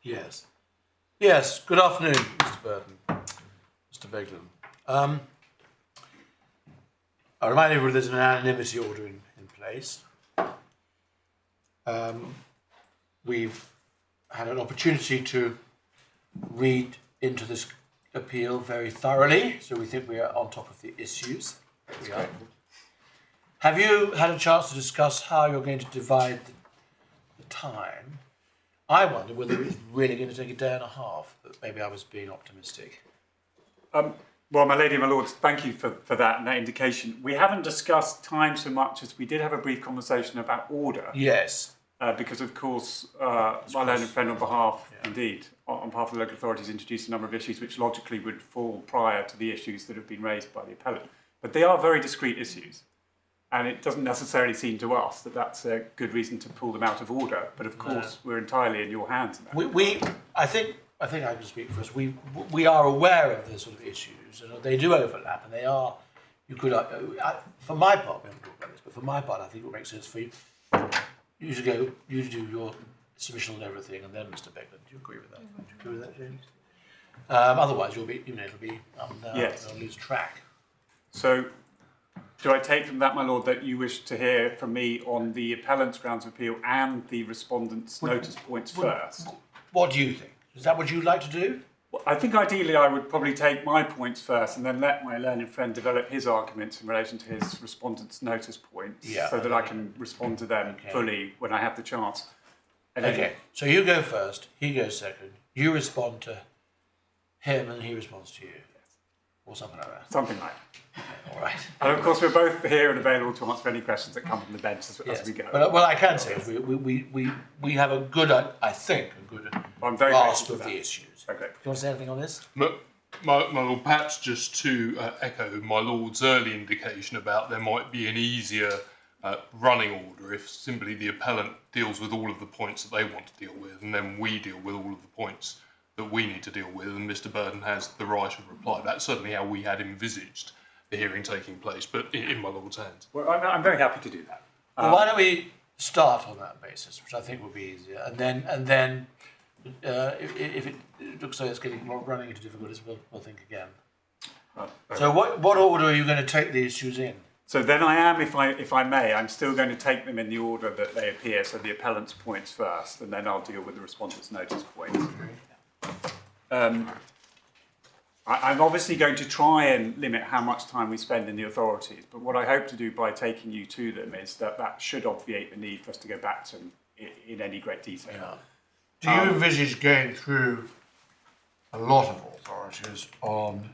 Yes. Yes, good afternoon, Mr. Burton, Mr. Beglan. I remind everybody there's an anonymity order in place. We've had an opportunity to read into this appeal very thoroughly, so we think we are on top of the issues. We are. Have you had a chance to discuss how you're going to divide the time? I wonder whether it's really going to take a day and a half, but maybe I was being optimistic. Well, my lady and my lords, thank you for that and that indication. We haven't discussed time so much as we did have a brief conversation about order. Yes. Because, of course, my learned friend on behalf, indeed, on behalf of the local authorities, introduced a number of issues which logically would fall prior to the issues that have been raised by the appellant. But they are very discrete issues. And it doesn't necessarily seem to us that that's a good reason to pull them out of order. But, of course, we're entirely in your hands. I think I can speak for us. We are aware of the sort of issues, and they do overlap, and they are. You could, for my part, we haven't talked about this, but for my part, I think it would make sense for you to do your submission and everything, and then Mr. Beglan. Do you agree with that? Do you agree with that, James? Otherwise, it'll be, yes. I'll lose track. So, do I take from that, my lord, that you wish to hear from me on the appellant's grounds of appeal and the respondent's notice points first? What do you think? Is that what you'd like to do? Well, I think ideally I would probably take my points first and then let my learned friend develop his arguments in relation to his respondent's notice points, so that I can respond to them fully when I have the chance. Okay, so you go first, he goes second, you respond to him and he responds to you. Or something like that. Something like that. Okay, all right. And of course we're both here and available to answer any questions that come from the bench as we go. Well, I can say is we have a good, I think, a good grasp of the issues. Okay. Do you want to say anything on this? My lord, perhaps just to echo my lord's early indication about there might be an easier running order if simply the appellant deals with all of the points that they want to deal with, and then we deal with all of the points that we need to deal with, and Mr. Burton has the right of reply. That's certainly how we had envisaged the hearing taking place, but in my lord's hands. Well, I'm very happy to do that. Well, why don't we start on that basis, which I think will be easier, and then if it looks like it's running into difficulties, we'll think again. So what order are you going to take the issues in? So then I am, if I may, I'm still going to take them in the order that they appear. So the appellant's points first, and then I'll deal with the respondent's notice points. I'm obviously going to try and limit how much time we spend in the authorities, but what I hope to do by taking you to them is that should obviate the need for us to go back to them in any great detail. Do you envisage going through a lot of authorities on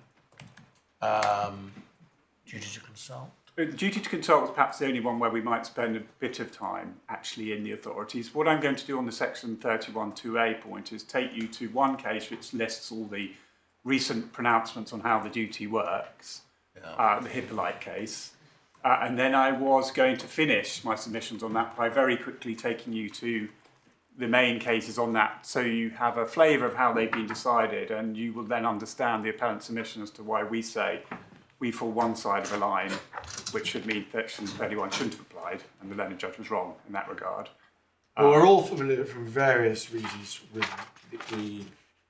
duty to consult? Duty to consult was perhaps the only one where we might spend a bit of time actually in the authorities. What I'm going to do on the section 31(2)(a) point is take you to one case which lists all the recent pronouncements on how the duty works, the Hippolyte case, and then I was going to finish my submissions on that by very quickly taking you to the main cases on that, so you have a flavour of how they've been decided, and you will then understand the appellant's submission as to why we say we fall one side of a line, which should mean section 31 shouldn't have applied, and the learned judge was wrong in that regard. Well, we're all familiar from various reasons with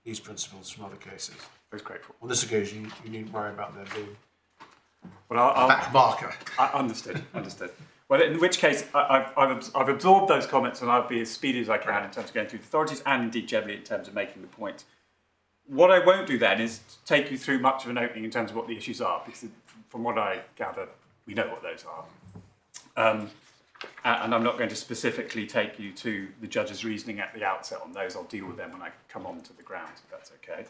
these principles from other cases. Most grateful. On this occasion, you needn't worry about there being a back marker. Understood. Well, in which case, I've absorbed those comments, and I'll be as speedy as I can in terms of going through the authorities, and indeed generally in terms of making the point. What I won't do then is take you through much of an opening in terms of what the issues are, because from what I gather, we know what those are. And I'm not going to specifically take you to the judge's reasoning at the outset on those. I'll deal with them when I come on to the grounds, if that's okay.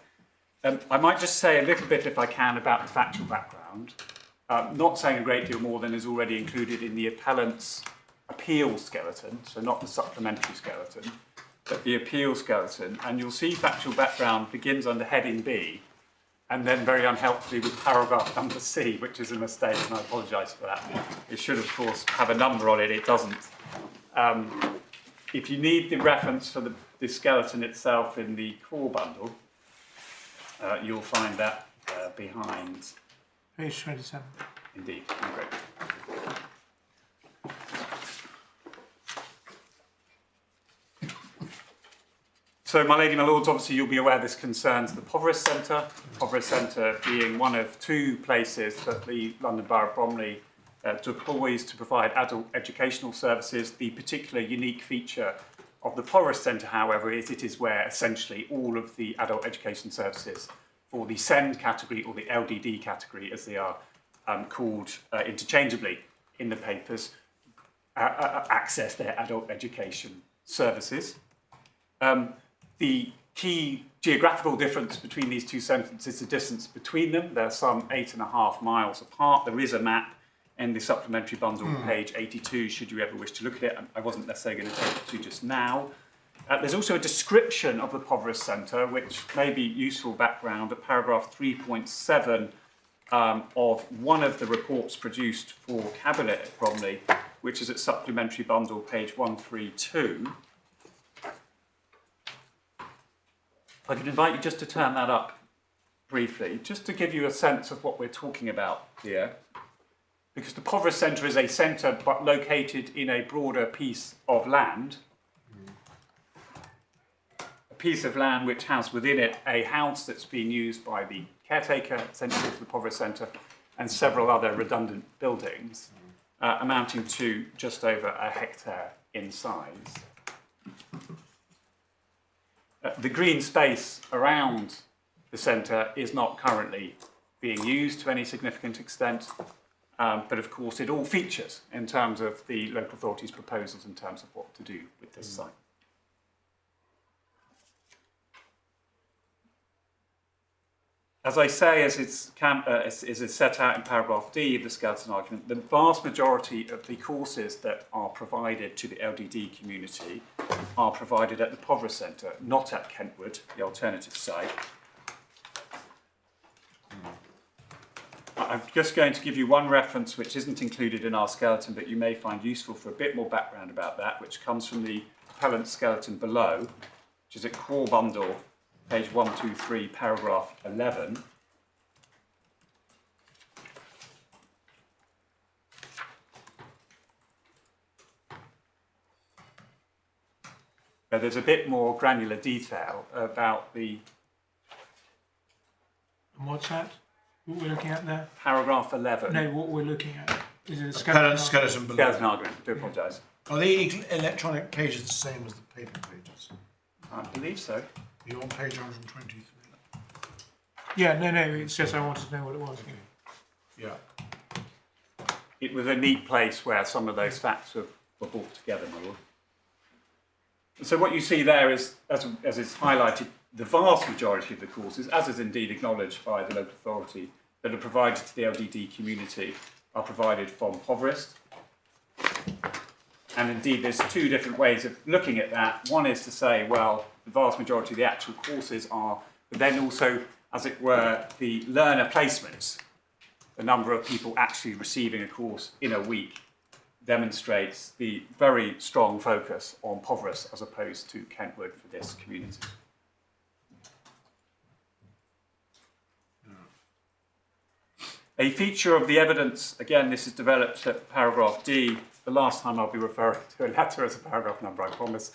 I might just say a little bit, if I can, about the factual background. Not saying a great deal more than is already included in the appellant's appeal skeleton, so not the supplementary skeleton, but the appeal skeleton, and you'll see factual background begins under heading B, and then very unhelpfully with paragraph number C, which is a mistake, and I apologise for that. It should, of course, have a number on it. It doesn't. If you need the reference for the skeleton itself in the core bundle, you'll find that behind. Page 27. Indeed. Great. So, my lady, my lords, obviously you'll be aware this concerns the Poverest Centre. Poverest Centre being one of two places that the London Borough of Bromley deploys to provide adult educational services. The particular unique feature of the Poverest Centre, however, is it is where essentially all of the adult education services for the SEND category, or the LDD category as they are called interchangeably in the papers, access their adult education services. The key geographical difference between these two centres is the distance between them. They're some 8.5 miles apart. There is a map in the supplementary bundle, page 82, should you ever wish to look at it. I wasn't necessarily going to take it to just now. There's also a description of the Poverest Centre, which may be useful background at paragraph 3.7 of one of the reports produced for Cabinet at Bromley, which is at supplementary bundle, page 132. I could invite you just to turn that up briefly, just to give you a sense of what we're talking about here. Because the Poverest Centre is a centre but located in a broader piece of land. A piece of land which has within it a house that's been used by the caretaker, essentially, for the Poverest Centre, and several other redundant buildings, amounting to just over a hectare in size. The green space around the centre is not currently being used to any significant extent, but of course it all features in terms of the local authority's proposals in terms of what to do with this site. As I say, as is set out in paragraph D of the skeleton argument, the vast majority of the courses that are provided to the LDD community are provided at the Poverest Centre, not at Kentwood, the alternative site. I'm just going to give you one reference which isn't included in our skeleton, but you may find useful for a bit more background about that, which comes from the appellant skeleton below, which is at core bundle, page 123, paragraph 11. There's a bit more granular detail about the... And what's that? What we're looking at there? Paragraph 11. No, what we're looking at. Is it a Appellant skeleton below. Skeleton argument, I do apologise. Are the electronic pages the same as the paper pages? I believe so. You're on page 123. Yeah, no, it's just I wanted to know what it was. Yeah. It was a neat place where some of those facts were brought together, my lord. So what you see there is, as is highlighted, the vast majority of the courses, as is indeed acknowledged by the local authority, that are provided to the LDD community are provided from Poverest. And indeed, there's two different ways of looking at that. One is to say, well, the vast majority of the actual courses are, but then also, as it were, the learner placements, the number of people actually receiving a course in a week, demonstrates the very strong focus on Poverest as opposed to Kentwood for this community. A feature of the evidence, again, this is developed at paragraph D, the last time I'll be referring to a letter as a paragraph number, I promise,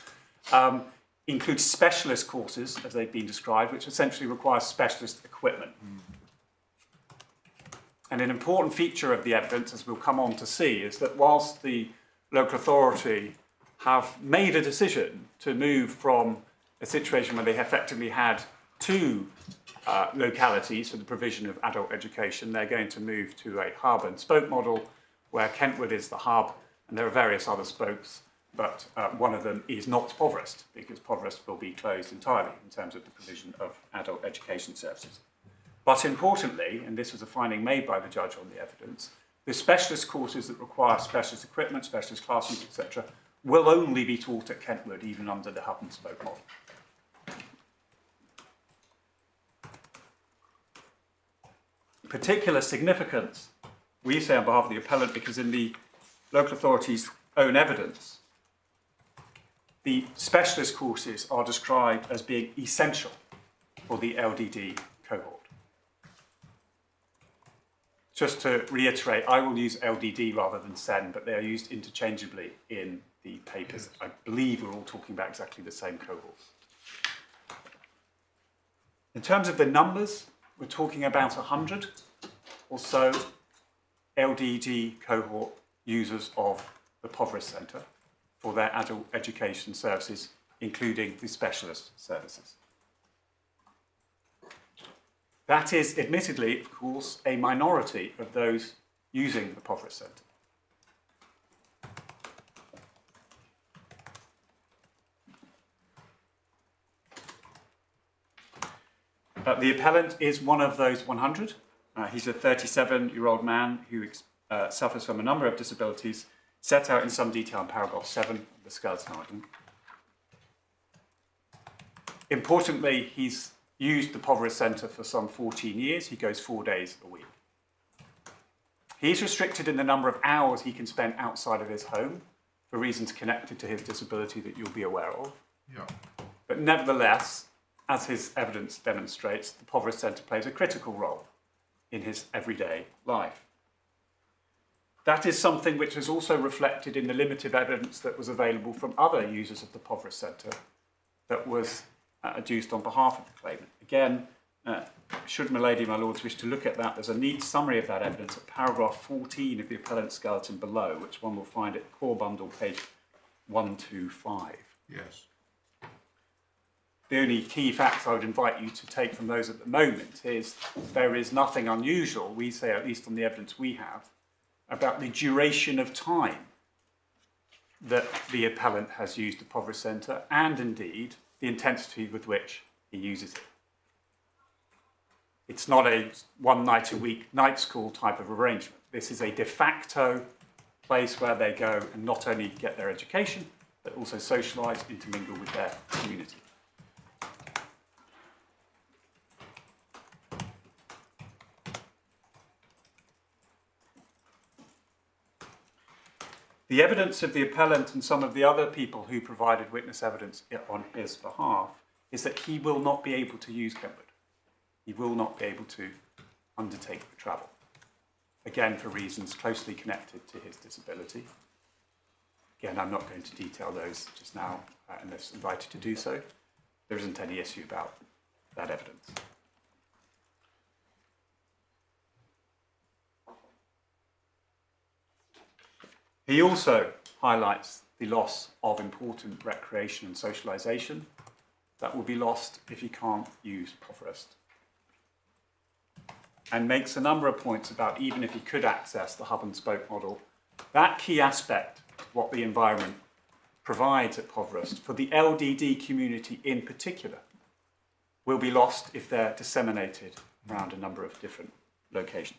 includes specialist courses, as they've been described, which essentially require specialist equipment. And an important feature of the evidence, as we'll come on to see, is that whilst the local authority have made a decision to move from a situation where they effectively had two localities for the provision of adult education, they're going to move to a hub and spoke model where Kentwood is the hub, and there are various other spokes, but one of them is not Poverest, because Poverest will be closed entirely in terms of the provision of adult education services. But importantly, and this was a finding made by the judge on the evidence, the specialist courses that require specialist equipment, specialist classrooms, etc., will only be taught at Kentwood, even under the hub and spoke model. Particular significance, we say on behalf of the appellant, because in the local authority's own evidence, the specialist courses are described as being essential for the LDD cohort. Just to reiterate, I will use LDD rather than SEN, but they are used interchangeably in the papers. I believe we're all talking about exactly the same cohort. In terms of the numbers, we're talking about 100 or so LDD cohort users of the Poverest Centre for their adult education services, including the specialist services. That is, admittedly, of course, a minority of those using the Poverest Centre. The appellant is one of those 100. He's a 37-year-old man who suffers from a number of disabilities set out in some detail in paragraph 7 of the skeleton argument. Importantly, he's used the Poverest Centre for some 14 years. He goes 4 days a week. He's restricted in the number of hours he can spend outside of his home for reasons connected to his disability that you'll be aware of. Yeah. But nevertheless, as his evidence demonstrates, the Poverest Centre plays a critical role in his everyday life. That is something which is also reflected in the limited evidence that was available from other users of the Poverest Centre that was adduced on behalf of the claimant. Again, should my lady, my lords, wish to look at that, there's a neat summary of that evidence at paragraph 14 of the appellant skeleton below, which one will find at core bundle page 125. Yes. The only key facts I would invite you to take from those at the moment is there is nothing unusual, we say, at least on the evidence we have, about the duration of time that the appellant has used the Poverest Centre and indeed the intensity with which he uses it. It's not a one night a week night school type of arrangement. This is a de facto place where they go and not only get their education, but also socialise, intermingle with their community. The evidence of the appellant and some of the other people who provided witness evidence on his behalf is that he will not be able to use Kentwood. He will not be able to undertake the travel. Again, for reasons closely connected to his disability. Again, I'm not going to detail those just now unless invited to do so. There isn't any issue about that evidence. He also highlights the loss of important recreation and socialisation that will be lost if he can't use Poverest. And makes a number of points about even if he could access the hub and spoke model, that key aspect of what the environment provides at Poverest for the LDD community in particular will be lost if they're disseminated around a number of different locations.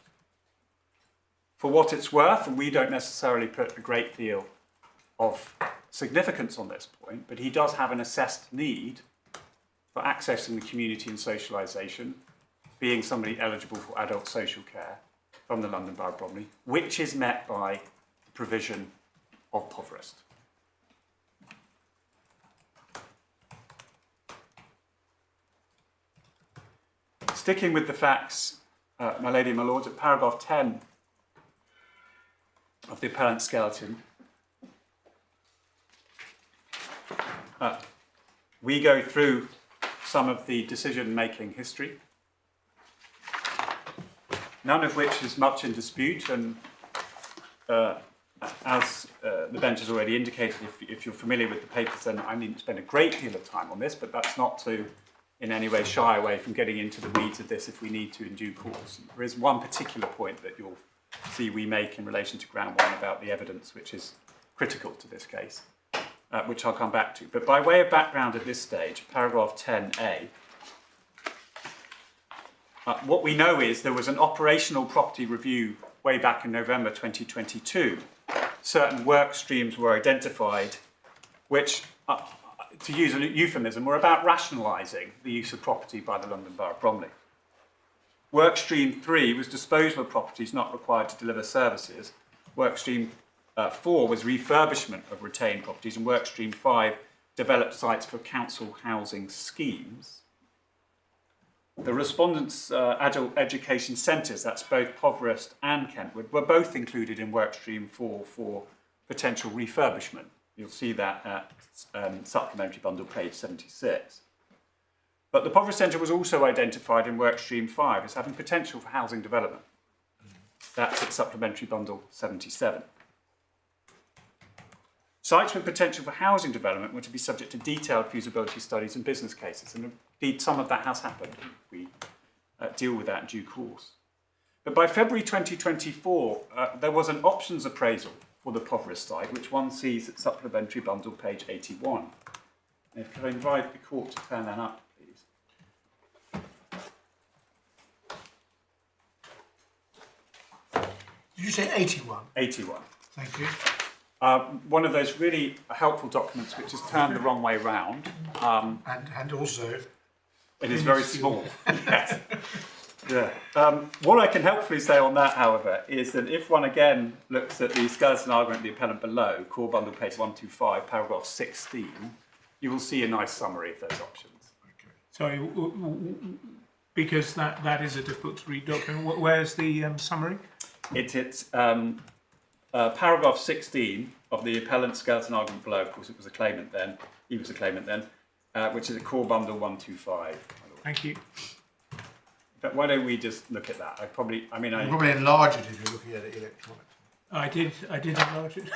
For what it's worth, and we don't necessarily put a great deal of significance on this point, but he does have an assessed need for accessing the community and socialisation, being somebody eligible for adult social care from the London Borough of Bromley, which is met by the provision of Poverest. Sticking with the facts, my lady and my lords, at paragraph 10 of the appellant skeleton, we go through some of the decision-making history, none of which is much in dispute, and as the bench has already indicated, if you're familiar with the papers, then I needn't spend a great deal of time on this, but that's not to in any way shy away from getting into the weeds of this if we need to in due course. There is one particular point that you'll see we make in relation to ground one about the evidence, which is critical to this case, which I'll come back to. But by way of background at this stage, paragraph 10A, what we know is there was an operational property review way back in November 2022. Certain work streams were identified which, to use a euphemism, were about rationalising the use of property by the London Borough of Bromley. Work stream 3 was disposal of properties not required to deliver services. Work stream 4 was refurbishment of retained properties, and work stream 5 developed sites for council housing schemes. The respondents' adult education centres, that's both Poverest and Kentwood, were both included in work stream 4 for potential refurbishment. You'll see that at supplementary bundle page 76. But the Poverest Centre was also identified in work stream 5 as having potential for housing development. That's at supplementary bundle 77. Sites with potential for housing development were to be subject to detailed feasibility studies and business cases, and indeed some of that has happened. We deal with that in due course. But by February 2024, there was an options appraisal for the Poverest site, which one sees at supplementary bundle page 81. And if I invite the court to turn that up, please. Did you say 81? 81. Thank you. One of those really helpful documents which is turned the wrong way round. And also... It is very small. Yes. Yeah. What I can helpfully say on that, however, is that if one again looks at the skeleton argument of the appellant below, core bundle page 125, paragraph 16, you will see a nice summary of those options. Okay. Sorry, because that is a difficult to read document. Where's the summary? It's paragraph 16 of the appellant skeleton argument below. Of course, it was a claimant then. He was a claimant then, which is a core bundle 125. Thank you. But why don't we just look at that? You probably enlarge it if you're looking at it electronically. I did enlarge it.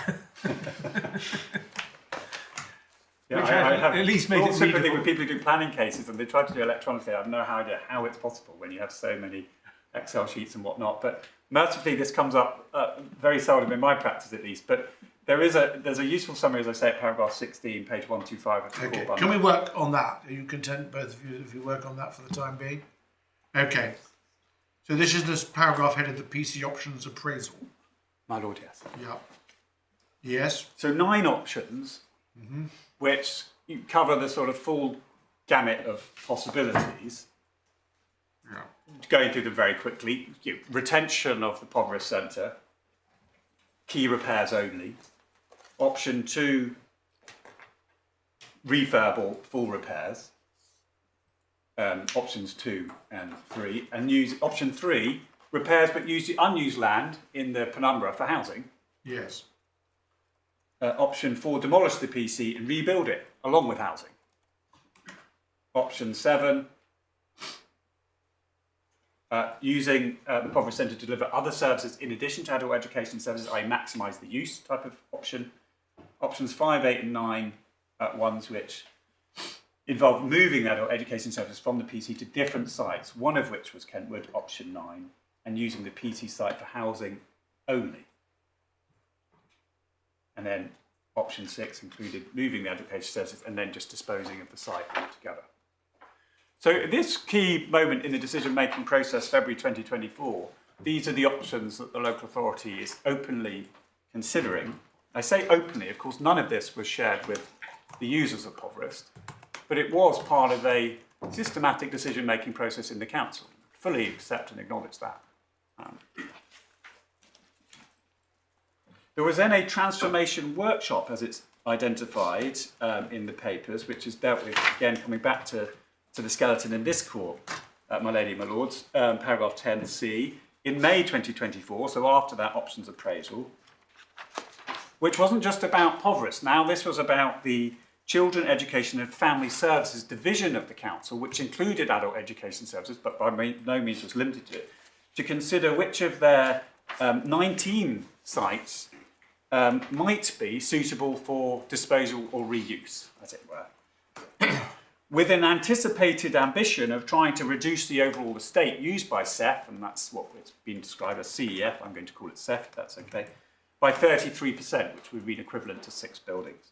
Yeah, Which I have at least made it sympathy readable. with people who do planning cases and they try to do electronically. I have no idea how it's possible when you have so many Excel sheets and whatnot. But mercifully, this comes up very seldom in my practice, at least. But there's a useful summary, as I say, at paragraph 16, page 125 of the core bundle. Can we work on that? Are you content, both of you, if you work on that for the time being? Okay. So this is this paragraph headed the PC options appraisal. My lord, yes. Yeah. Yes. So 9 options, which cover the sort of full gamut of possibilities. Yeah. Going through them very quickly. Retention of the Poverest Centre, key repairs only. Option 2, refurb or full repairs. Options 2 and 3, and use option 3, repairs but use the unused land in the penumbra for housing. Yes. Option 4, demolish the PC and rebuild it along with housing. Option 7, using the Poverest Centre to deliver other services in addition to adult education services, i.e. maximise the use type of option. Options 5, 8 and 9, ones which involved moving adult education services from the PC to different sites, one of which was Kentwood, option 9, and using the PC site for housing only. And then option 6 included moving the education services and then just disposing of the site altogether. So at this key moment in the decision-making process, February 2024, these are the options that the local authority is openly considering. I say openly, of course, none of this was shared with the users of Poverest, but it was part of a systematic decision-making process in the council. Fully accept and acknowledge that. There was then a transformation workshop, as it's identified in the papers, which is dealt with, again, coming back to the skeleton in this court, my lady, my lords, paragraph 10C, in May 2024, so after that options appraisal, which wasn't just about Poverest. Now, this was about the Children, Education and Family Services division of the council, which included adult education services, but by no means was limited to it, to consider which of their 19 sites might be suitable for disposal or reuse, as it were. With an anticipated ambition of trying to reduce the overall estate used by CEF, and that's what it's been described as CEF, I'm going to call it CEF, if that's okay, by 33%, which would be equivalent to 6 buildings.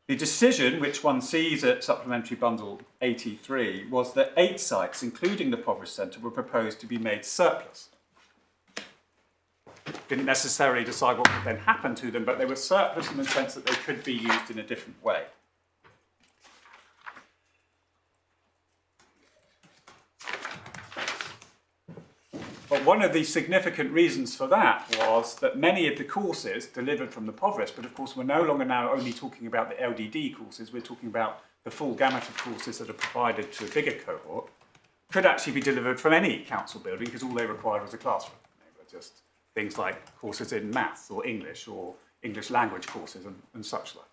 The decision, which one sees at Supplementary Bundle 83, was that 8 sites, including the Poverest Centre, were proposed to be made surplus. Didn't necessarily decide what would then happen to them, but they were surplus in the sense that they could be used in a different way. But one of the significant reasons for that was that many of the courses delivered from the Poverest, but of course we're no longer now only talking about the LDD courses, we're talking about the full gamut of courses that are provided to a bigger cohort, could actually be delivered from any council building because all they required was a classroom. They were just things like courses in maths or English language courses and such like.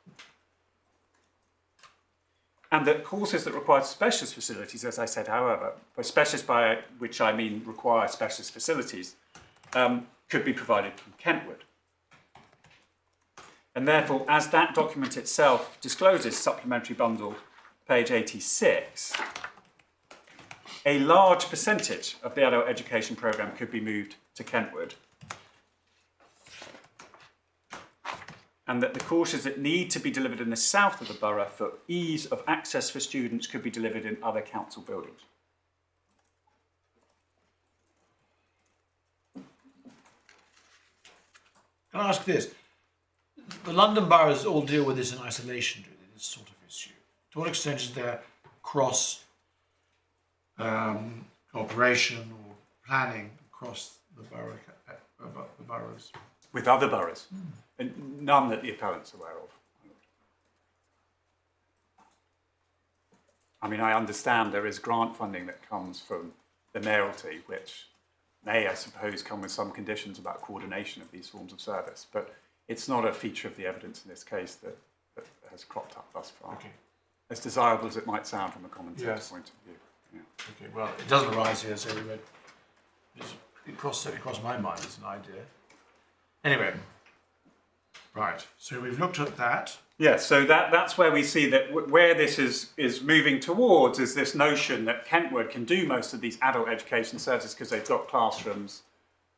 And that courses that require specialist facilities, as I said, however, by specialist by which I mean require specialist facilities, could be provided from Kentwood. And therefore, as that document itself discloses, supplementary bundle, page 86, a large percentage of the adult education programme could be moved to Kentwood. And that the courses that need to be delivered in the south of the borough for ease of access for students could be delivered in other council buildings. Can I ask this? The London boroughs all deal with this in isolation, do they, this sort of issue? To what extent is there cross cooperation or planning across the boroughs? With other boroughs, and none that the appellant's aware of. I mean, I understand there is grant funding that comes from the mayoralty, which may, I suppose, come with some conditions about coordination of these forms of service, but it's not a feature of the evidence in this case that has cropped up thus far. Okay. As desirable as it might sound from a common sense Yes. point of view. Yeah. Okay, well, it doesn't arise here, so it certainly crossed my mind as an idea. Anyway, right, so we've looked at that. Yeah, so that's where we see that where this is moving towards is this notion that Kentwood can do most of these adult education services because they've got classrooms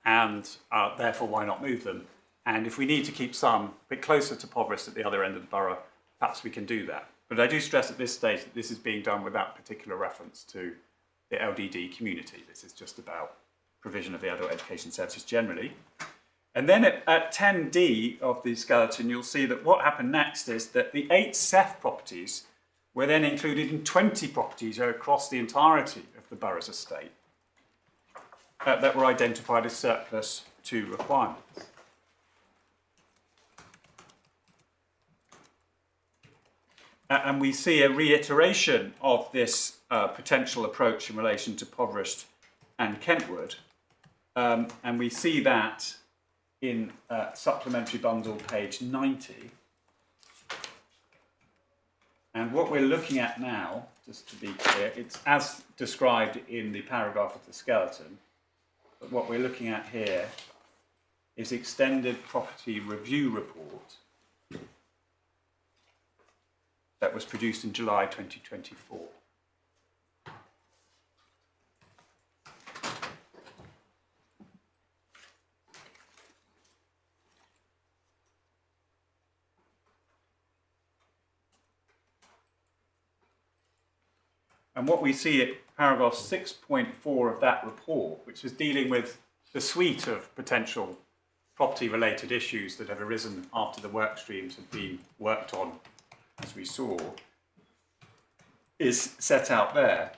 and therefore why not move them? And if we need to keep some a bit closer to Poverest at the other end of the borough, perhaps we can do that. But I do stress at this stage that this is being done without particular reference to the LDD community. This is just about provision of the adult education services generally. And then at 10D of the skeleton, you'll see that what happened next is that the 8 SEF properties were then included in 20 properties across the entirety of the borough's estate that were identified as surplus to requirements. And we see a reiteration of this potential approach in relation to Poverest and Kentwood. And we see that in supplementary bundle page 90. And what we're looking at now, just to be clear, it's as described in the paragraph of the skeleton, but what we're looking at here is extended property review report that was produced in July 2024. And what we see at paragraph 6.4 of that report, which is dealing with the suite of potential property-related issues that have arisen after the work streams have been worked on, as we saw, is set out there.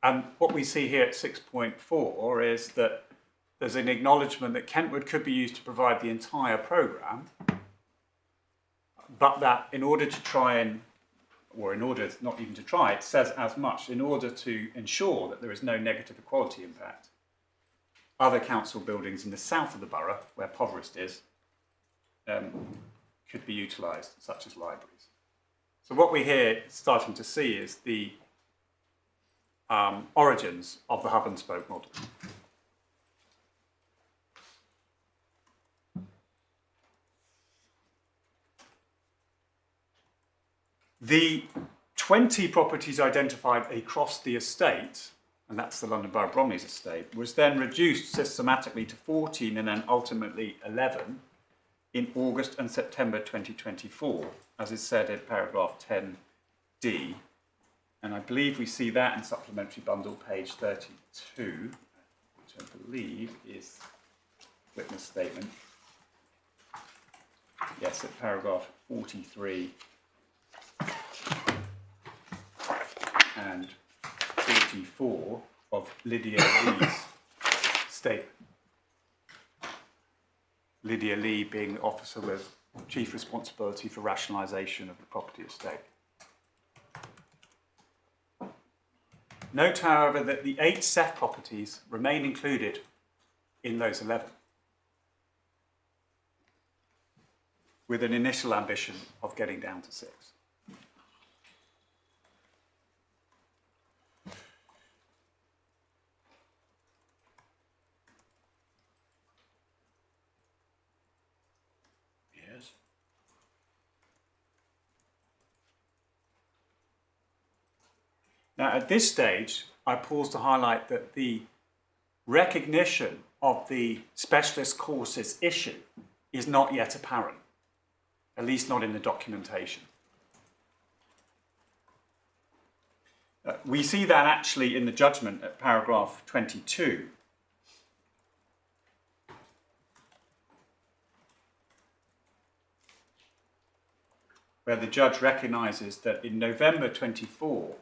And what we see here at 6.4 is that there's an acknowledgement that Kentwood could be used to provide the entire programme, but that in order to try and, or in order not even to try, it says as much, in order to ensure that there is no negative equality impact, other council buildings in the south of the borough, where Poverest is, could be utilised, such as libraries. So what we're here starting to see is the origins of the hub and spoke model. The 20 properties identified across the estate, and that's the London Borough of Bromley's estate, was then reduced systematically to 14 and then ultimately 11 in August and September 2024, as is said in paragraph 10D. And I believe we see that in supplementary bundle page 32, which I believe is witness statement. Yes, at paragraph 43 and 44 of Lydia Lee's statement. Lydia Lee being the officer with chief responsibility for rationalisation of the property estate. Note, however, that the 8 SEF properties remain included in those 11, with an initial ambition of getting down to 6. Yes. Now, at this stage, I pause to highlight that the recognition of the specialist courses issue is not yet apparent, at least not in the documentation. We see that actually in the judgment at paragraph 22. Where the judge recognises that in November 24,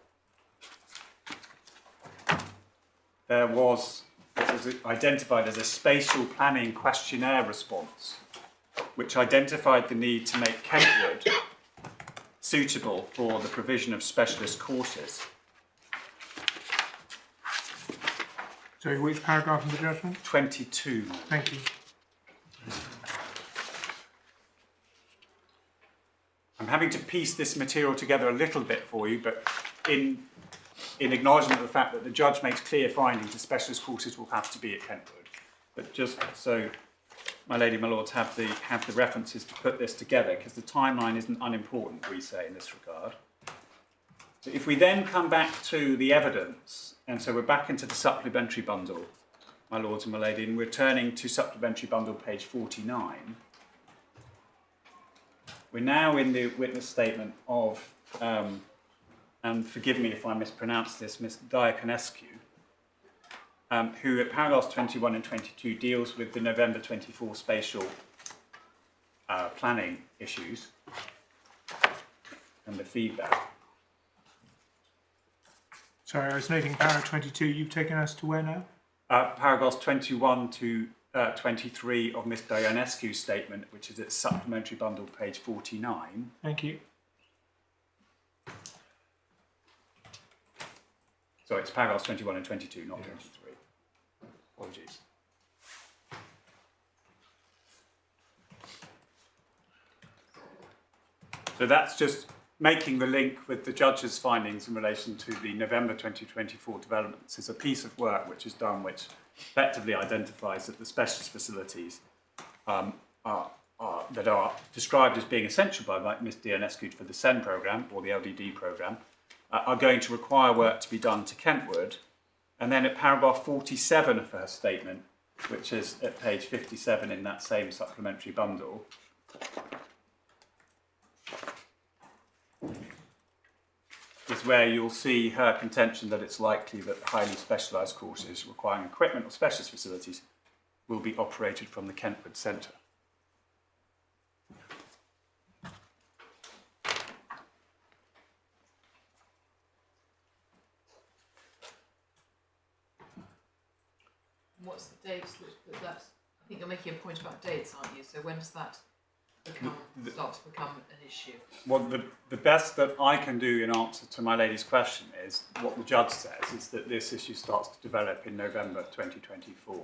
there was what was identified as a spatial planning questionnaire response, which identified the need to make Kentwood suitable for the provision of specialist courses. Sorry, which paragraph in the judgment? 22. Thank you. I'm having to piece this material together a little bit for you, but in acknowledgement of the fact that the judge makes clear findings, the specialist courses will have to be at Kentwood. But just so my lady, my lords, have the references to put this together, because the timeline isn't unimportant, we say, in this regard. So if we then come back to the evidence, and so we're back into the supplementary bundle, my lords and my lady, and we're turning to supplementary bundle page 49. We're now in the witness statement of, and forgive me if I mispronounce this, Miss Diaconescu, who at paragraphs 21 and 22 deals with the November 24 spatial planning issues and the feedback. Sorry, I was noting paragraph 22. You've taken us to where now? Paragraphs 21 to 23 of Miss Diaconescu's statement, which is at supplementary bundle page 49. Thank you. So it's paragraphs 21 and 22, not 23. Apologies. So that's just making the link with the judge's findings in relation to the November 2024 developments. It's a piece of work which is done which effectively identifies that the specialist facilities that are described as being essential by Ms. Diaconescu for the SEN programme or the LDD programme are going to require work to be done to Kentwood. And then at paragraph 47 of her statement, which is at page 57 in that same supplementary bundle, is where you'll see her contention that it's likely that highly specialised courses requiring equipment or specialist facilities will be operated from the Kentwood Centre. What's the dates that that's, I think you're making a point about dates, aren't you? So when does that start to become an issue? Well, the best that I can do in answer to my lady's question is what the judge says is that this issue starts to develop in November 2024.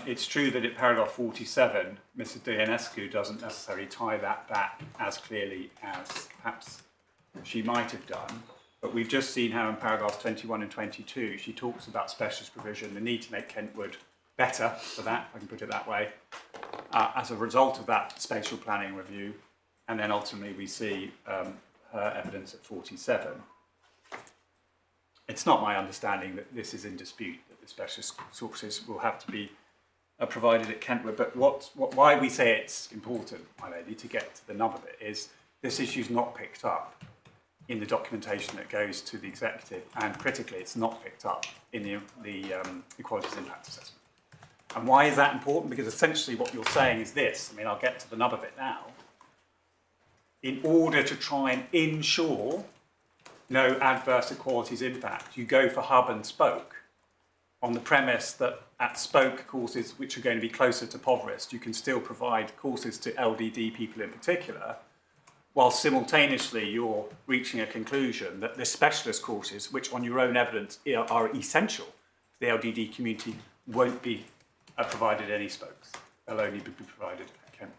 It's true that at paragraph 47, Mrs. Diaconescu doesn't necessarily tie that back as clearly as perhaps she might have done. But we've just seen how in paragraphs 21 and 22, she talks about specialist provision, the need to make Kentwood better for that, if I can put it that way, as a result of that spatial planning review. And then ultimately we see her evidence at 47. It's not my understanding that this is in dispute, that the specialist sources will have to be provided at Kentwood. But why we say it's important, my lady, to get to the nub of it is this issue's not picked up in the documentation that goes to the executive, and critically, it's not picked up in the Equalities Impact Assessment. And why is that important? Because essentially what you're saying is this, I mean, I'll get to the nub of it now. In order to try and ensure no adverse equalities impact, you go for hub and spoke on the premise that at spoke courses, which are going to be closer to Poverest, you can still provide courses to LDD people in particular, while simultaneously you're reaching a conclusion that the specialist courses, which on your own evidence are essential the LDD community won't be provided any spokes. They'll only be provided at Kentwood.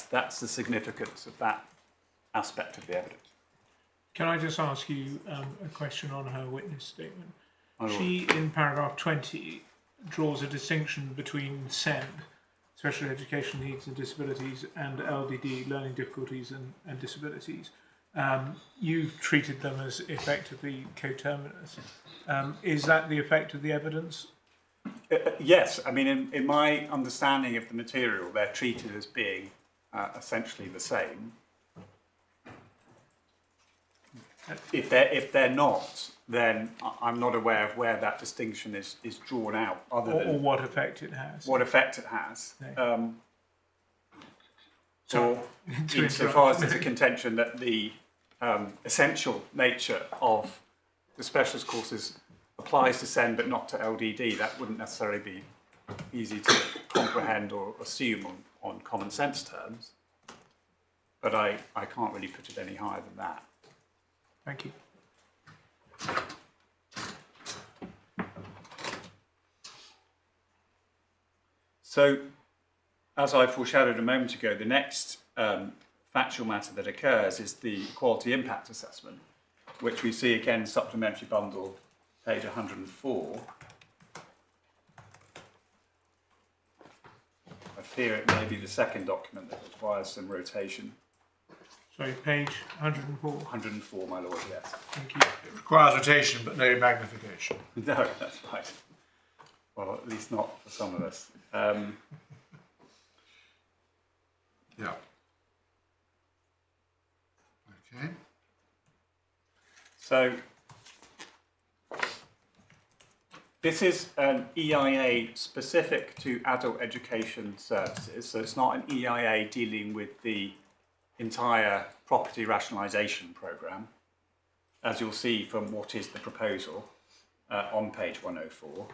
That's the significance of that aspect of the evidence. Can I just ask you a question on her witness statement? My lord. She, in paragraph 20, draws a distinction between SEND, special education needs and disabilities, and LDD, learning difficulties and disabilities. You've treated them as effectively coterminous. Is that the effect of the evidence? Yes, I mean, in my understanding of the material, they're treated as being essentially the same. If they're not, then I'm not aware of where that distinction is drawn out, other than Or what effect it has. what effect it has. No. Or insofar as there's a contention that the essential nature of the specialist courses applies to SEND but not to LDD, that wouldn't necessarily be easy to comprehend or assume on common sense terms. But I can't really put it any higher than that. Thank you. So, as I foreshadowed a moment ago, the next factual matter that occurs is the quality impact assessment, which we see again supplementary bundle, page 104. I fear it may be the second document that requires some rotation. Sorry, page 104. 104, my lord, yes. Thank you. It requires rotation, but no magnification. No, that's right. Well, at least not for some of us. Yeah. Okay. So, this is an EIA specific to adult education services. So it's not an EIA dealing with the entire property rationalisation programme, as you'll see from what is the proposal on page 104.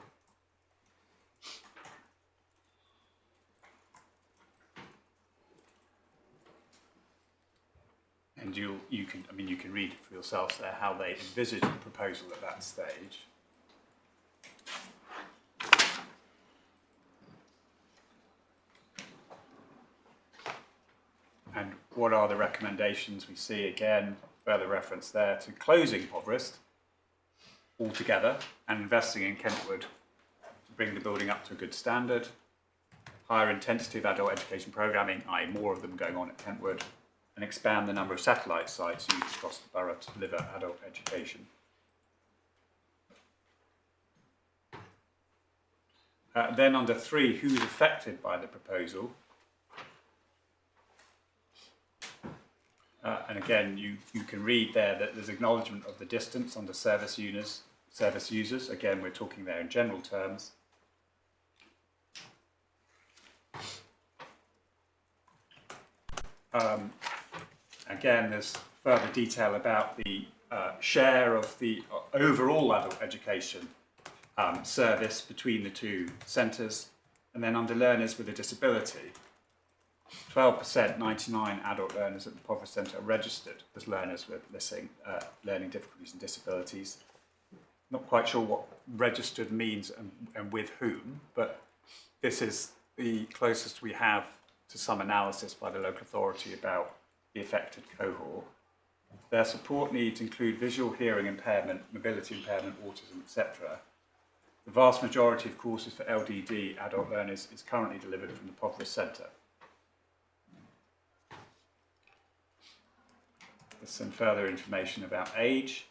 And you can read it for yourselves there how they envisage the proposal at that stage. And what are the recommendations? We see again further reference there to closing Poverest altogether and investing in Kentwood to bring the building up to a good standard, higher intensity of adult education programming, i.e. more of them going on at Kentwood, and expand the number of satellite sites used across the borough to deliver adult education. Then under 3, who's affected by the proposal? And again, you can read there that there's acknowledgement of the distance under service users. Again, we're talking there in general terms. Again, there's further detail about the share of the overall adult education service between the two centres. And then under learners with a disability, 12%, 99 adult learners at the Poverest Centre are registered as learners with learning difficulties and disabilities. Not quite sure what registered means and with whom, but this is the closest we have to some analysis by the local authority about the affected cohort. Their support needs include visual, hearing impairment, mobility impairment, autism, etc. The vast majority of courses for LDD adult learners is currently delivered from the Poverest Centre. There's some further information about age.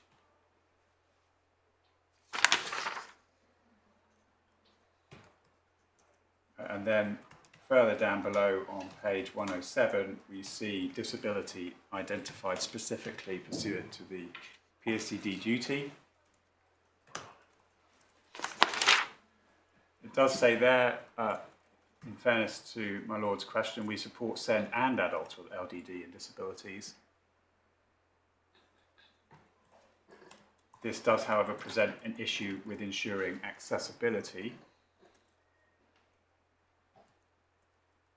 And then further down below on page 107, we see disability identified specifically pursuant to the PSCD duty. It does say there, in fairness to my Lord's question, we support SEND and adults with LDD and disabilities. This does, however, present an issue with ensuring accessibility.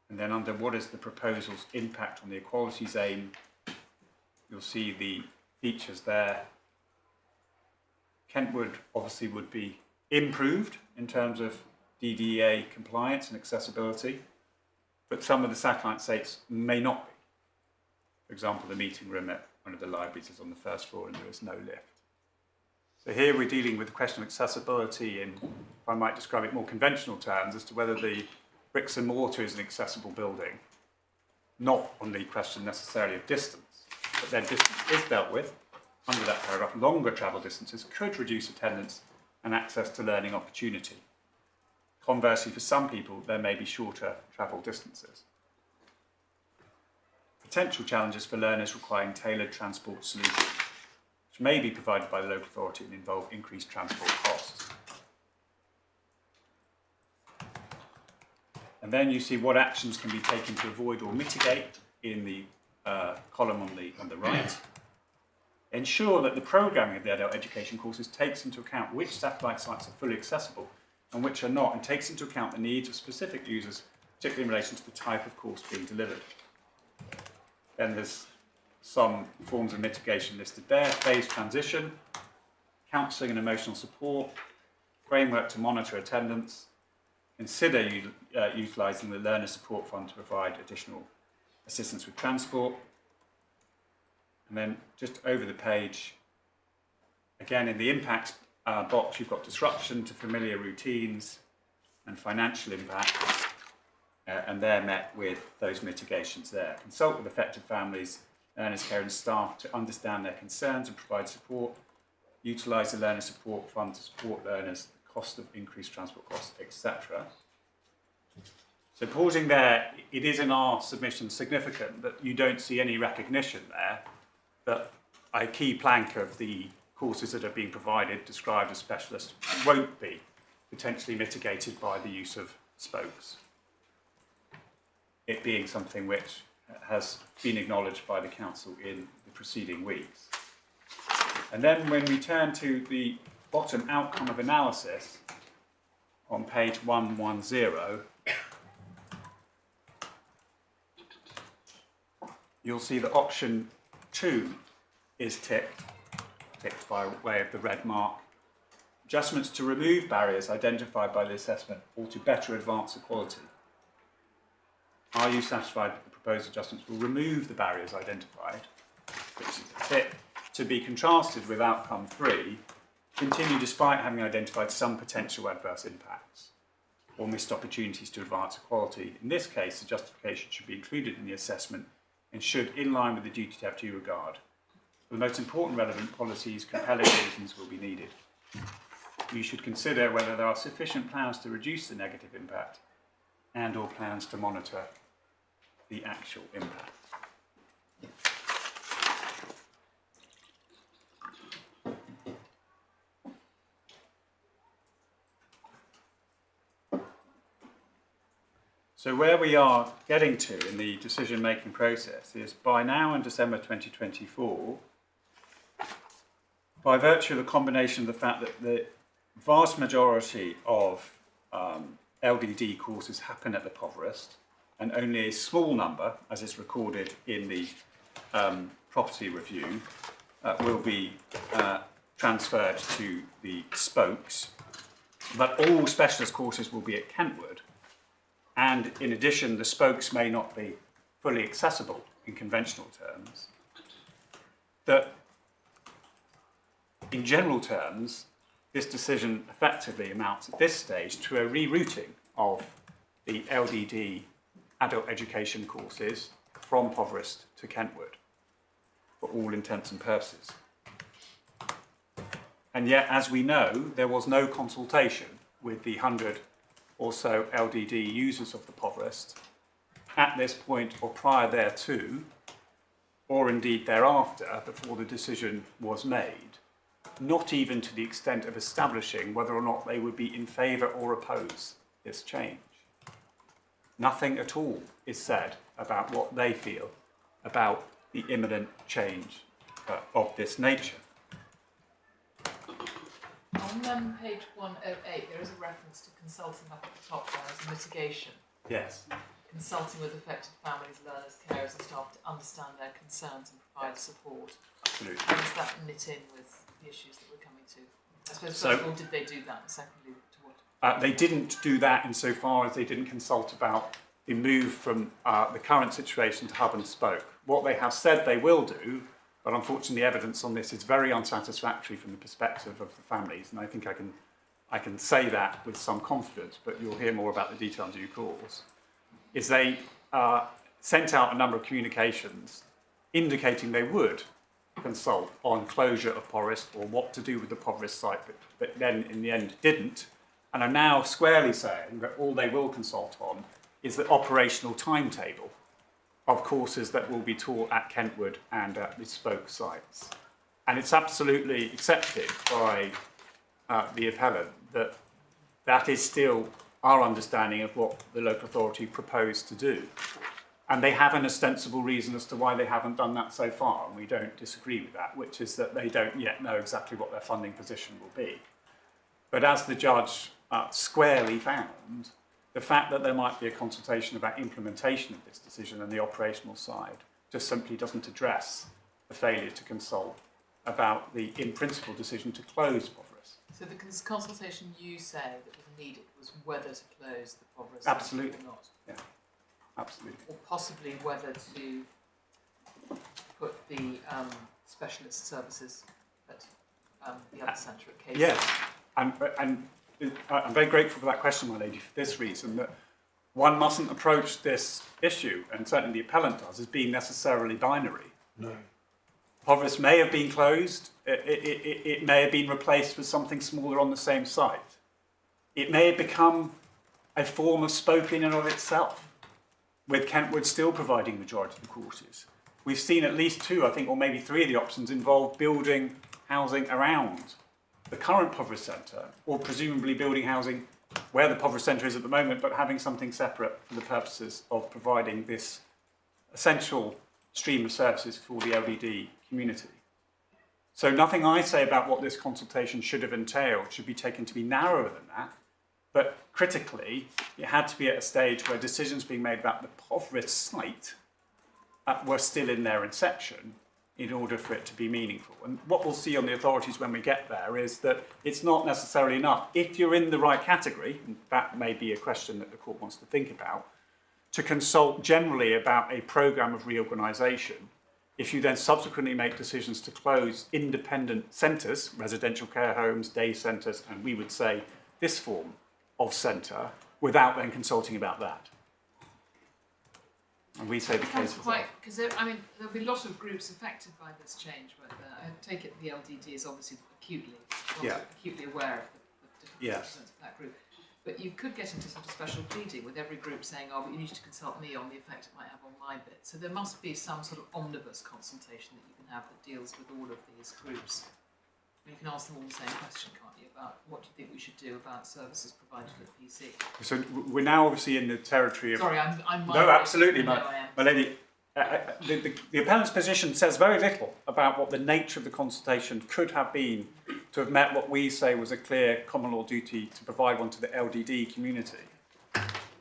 And then under what is the proposal's impact on the equalities aim, you'll see the features there. Kentwood obviously would be improved in terms of DDA compliance and accessibility, but some of the satellite sites may not be. For example, the meeting room at one of the libraries is on the first floor and there is no lift. So here we're dealing with the question of accessibility in, if I might describe it more conventional terms, as to whether the bricks and mortar is an accessible building, not on the question necessarily of distance, but then distance is dealt with under that paragraph. Longer travel distances could reduce attendance and access to learning opportunity. Conversely, for some people, there may be shorter travel distances. Potential challenges for learners requiring tailored transport solutions, which may be provided by the local authority and involve increased transport costs. And then you see what actions can be taken to avoid or mitigate in the column on the right. Ensure that the programming of the adult education courses takes into account which satellite sites are fully accessible and which are not, and takes into account the needs of specific users, particularly in relation to the type of course being delivered. Then there's some forms of mitigation listed there: phased transition, counselling and emotional support, framework to monitor attendance, consider utilising the Learner Support Fund to provide additional assistance with transport. And then just over the page, again in the impacts box, you've got disruption to familiar routines and financial impact, and they're met with those mitigations there. Consult with affected families, learners, care and staff to understand their concerns and provide support. Utilise the Learner Support Fund to support learners, the cost of increased transport costs, etc. So pausing there, it is in our submission significant that you don't see any recognition there that a key plank of the courses that are being provided, described as specialist, won't be potentially mitigated by the use of spokes. It being something which has been acknowledged by the Council in the preceding weeks. And then when we turn to the bottom outcome of analysis on page 110, you'll see that option 2 is ticked by way of the red mark. Adjustments to remove barriers identified by the assessment or to better advance equality. Are you satisfied that the proposed adjustments will remove the barriers identified? Which is ticked, to be contrasted with outcome 3, continue despite having identified some potential adverse impacts or missed opportunities to advance equality. In this case, the justification should be included in the assessment and should, in line with the duty to have due regard. For the most important relevant policies, compelling reasons will be needed. You should consider whether there are sufficient plans to reduce the negative impact and or plans to monitor the actual impact. So where we are getting to in the decision-making process is by now in December 2024, by virtue of the combination of the fact that the vast majority of LDD courses happen at the Poverest, and only a small number, as is recorded in the property review, will be transferred to the spokes, but all specialist courses will be at Kentwood. And in addition, the spokes may not be fully accessible in conventional terms. That, in general terms, this decision effectively amounts at this stage to a rerouting of the LDD adult education courses from Poverest to Kentwood for all intents and purposes. And yet, as we know, there was no consultation with the 100 or so LDD users of the Poverest at this point or prior thereto, or indeed thereafter, before the decision was made, not even to the extent of establishing whether or not they would be in favour or oppose this change. Nothing at all is said about what they feel about the imminent change of this nature. On page 108, there is a reference to consulting up at the top there as a mitigation. Yes. Consulting with affected families, learners, carers and staff to understand their concerns and provide support. Absolutely. How does that knit in with the issues that we're coming to? I suppose So- first of all, did they do that? And secondly, to what? They didn't do that insofar as they didn't consult about the move from the current situation to hub and spoke. What they have said they will do, but unfortunately the evidence on this is very unsatisfactory from the perspective of the families, and I think I can say that with some confidence, but you'll hear more about the detail in due course, is they sent out a number of communications indicating they would consult on closure of Poverest or what to do with the Poverest site, but then in the end didn't, and are now squarely saying that all they will consult on is the operational timetable of courses that will be taught at Kentwood and at the spoke sites. And it's absolutely accepted by the appellant that that is still our understanding of what the local authority proposed to do. And they have an ostensible reason as to why they haven't done that so far, and we don't disagree with that, which is that they don't yet know exactly what their funding position will be. But as the judge squarely found, the fact that there might be a consultation about implementation of this decision and the operational side just simply doesn't address the failure to consult about the in-principle decision to close Poverest. So the consultation you say that was needed was whether to close the Poverest Absolutely. Centre or not? Yeah, absolutely. Or possibly whether to put the specialist services at the other centre at Casey? Yes, and I'm very grateful for that question, my lady, for this reason, that one mustn't approach this issue, and certainly the appellant does, as being necessarily binary. No. Poverest may have been closed, it may have been replaced with something smaller on the same site. It may have become a form of spoke in and of itself, with Kentwood still providing the majority of the courses. We've seen at least two, I think, or maybe three of the options involve building housing around the current Poverest Centre, or presumably building housing where the Poverest Centre is at the moment, but having something separate for the purposes of providing this essential stream of services for the LDD community. So nothing I say about what this consultation should have entailed should be taken to be narrower than that, but critically, it had to be at a stage where decisions being made about the Poverest site were still in their inception, in order for it to be meaningful. And what we'll see on the authorities when we get there is that it's not necessarily enough, if you're in the right category, and that may be a question that the court wants to think about, to consult generally about a programme of reorganisation. If you then subsequently make decisions to close independent centres, residential care homes, day centres, and we would say this form of centre, without then consulting about that. And we say the case That's is quite, because I mean, there'll be a lot of groups affected by this change, but I take it the LDD is obviously acutely aware of the different representatives of that group. But you could get into sort of special pleading with every group saying, oh, but you need to consult me on the effect it might have on my bit. So there must be some sort of omnibus consultation that you can have that deals with all of these groups. You can ask them all the same question, can't you, about what do you think we should do about services provided at PC? So we're now obviously in the territory of... Sorry, I'm No, absolutely, my I lady. The appellant's position says very little about what the nature of the consultation could have been to have met what we say was a clear common law duty to provide one to the LDD community.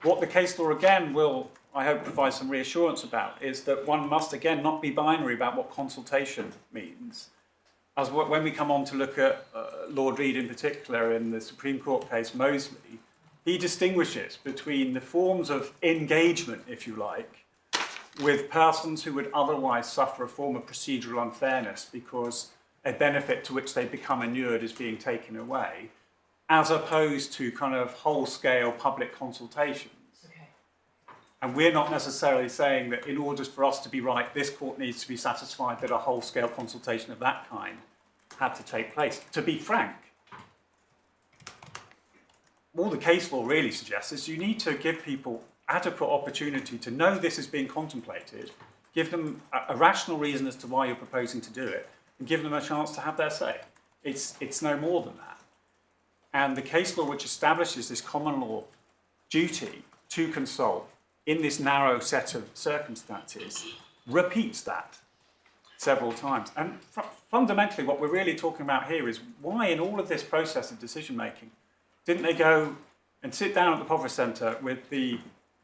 What the case law again will, I hope, provide some reassurance about is that one must again not be binary about what consultation means. As when we come on to look at Lord Reid in particular in the Supreme Court case Mosley, he distinguishes between the forms of engagement, if you like, with persons who would otherwise suffer a form of procedural unfairness because a benefit to which they become inured is being taken away, as opposed to kind of whole-scale public consultations. Okay. And we're not necessarily saying that in order for us to be right, this court needs to be satisfied that a whole-scale consultation of that kind had to take place. To be frank, all the case law really suggests is you need to give people adequate opportunity to know this is being contemplated, give them a rational reason as to why you're proposing to do it, and give them a chance to have their say. It's no more than that. And the case law which establishes this common law duty to consult in this narrow set of circumstances repeats that several times. And fundamentally what we're really talking about here is why in all of this process of decision making didn't they go and sit down at the Poverest Centre with the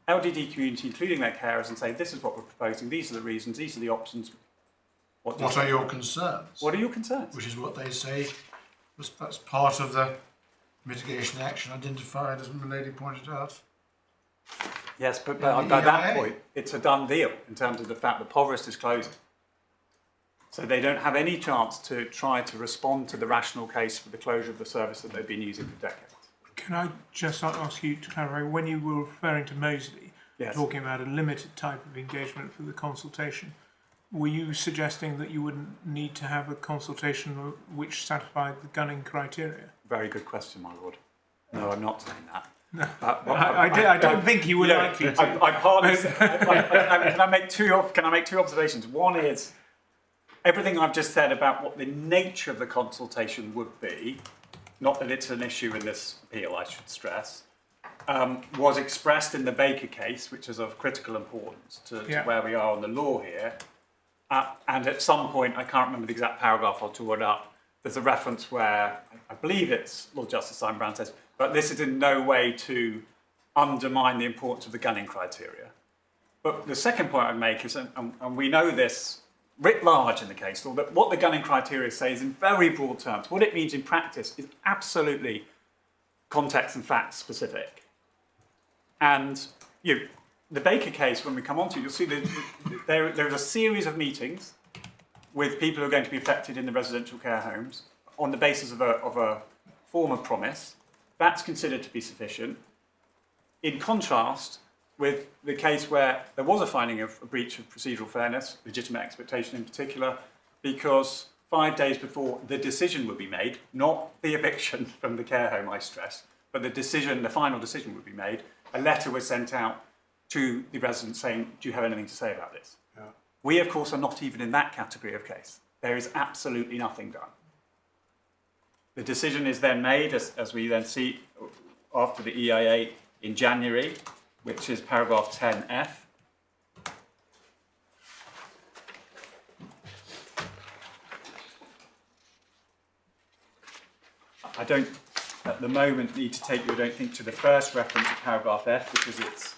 LDD community, including their carers, and say, this is what we're proposing, these are the reasons, these are the options. What are your concerns? What are your concerns? Which is what they say That's part of the mitigation action identified, as my lady pointed out. Yes, but Yeah, by that yeah. point, it's a done deal in terms of the fact that Poverest is closing. So they don't have any chance to try to respond to the rational case for the closure of the service that they've been using for decades. Can I just ask you to clarify, when you were referring to Moseley, Yes. talking about a limited type of engagement for the consultation, were you suggesting that you wouldn't need to have a consultation which satisfied the gunning criteria? Very good question, my lord. No, I'm not saying that. No, Well, I don't think you were likely to. I partly. Can I make two observations? One is everything I've just said about what the nature of the consultation would be. Not that it's an issue in this appeal, I should stress. Was expressed in the Baker case, which is of critical importance to where we are on the law here. And at some point, I can't remember the exact paragraph, I'll draw it up. There's a reference where I believe it's Lord Justice Simon Brown says, but this is in no way to undermine the importance of the gunning criteria. But the second point I'd make is, and we know this writ large in the case law, that what the gunning criteria say is in very broad terms. What it means in practice is absolutely context and fact specific. And the Baker case, when we come on to, you'll see that there is a series of meetings with people who are going to be affected in the residential care homes on the basis of a form of promise. That's considered to be sufficient. In contrast with the case where there was a finding of a breach of procedural fairness, legitimate expectation in particular, because 5 days before the decision would be made, not the eviction from the care home, I stress, but the final decision would be made, a letter was sent out to the residents saying, do you have anything to say about this? Yeah. We, of course, are not even in that category of case. There is absolutely nothing done. The decision is then made, as we then see after the EIA in January, which is paragraph 10F. I don't, at the moment, need to take you, I don't think, to the first reference of paragraph F because it's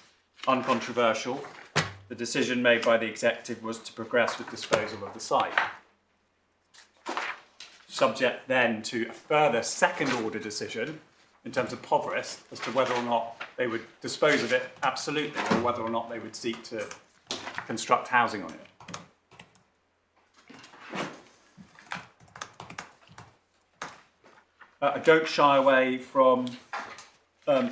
uncontroversial. The decision made by the executive was to progress with disposal of the site. Subject then to a further second order decision in terms of Poverest as to whether or not they would dispose of it absolutely or whether or not they would seek to construct housing on it. I don't shy away from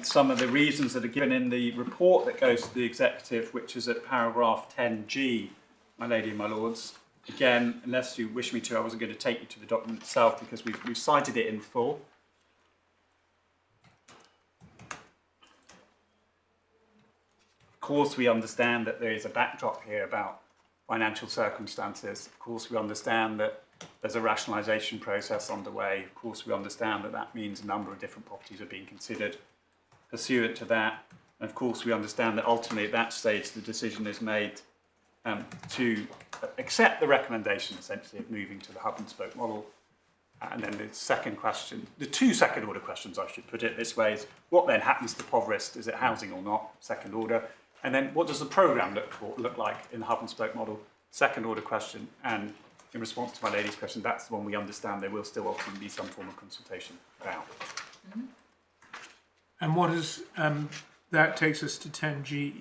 some of the reasons that are given in the report that goes to the executive, which is at paragraph 10G, my lady and my lords. Again, unless you wish me to, I wasn't going to take you to the document itself because we've cited it in full. Of course, we understand that there is a backdrop here about financial circumstances. Of course, we understand that there's a rationalisation process underway. Of course, we understand that that means a number of different properties are being considered pursuant to that. And of course, we understand that ultimately at that stage, the decision is made to accept the recommendation, essentially, of moving to the hub and spoke model. And then the second question, the two second order questions, I should put it this way, is what then happens to Poverest? Is it housing or not? Second order. And then what does the programme look like in the hub and spoke model? Second order question. And in response to my lady's question, that's the one we understand there will still ultimately be some form of consultation about. Mm-hmm. And what is, that takes us to 10G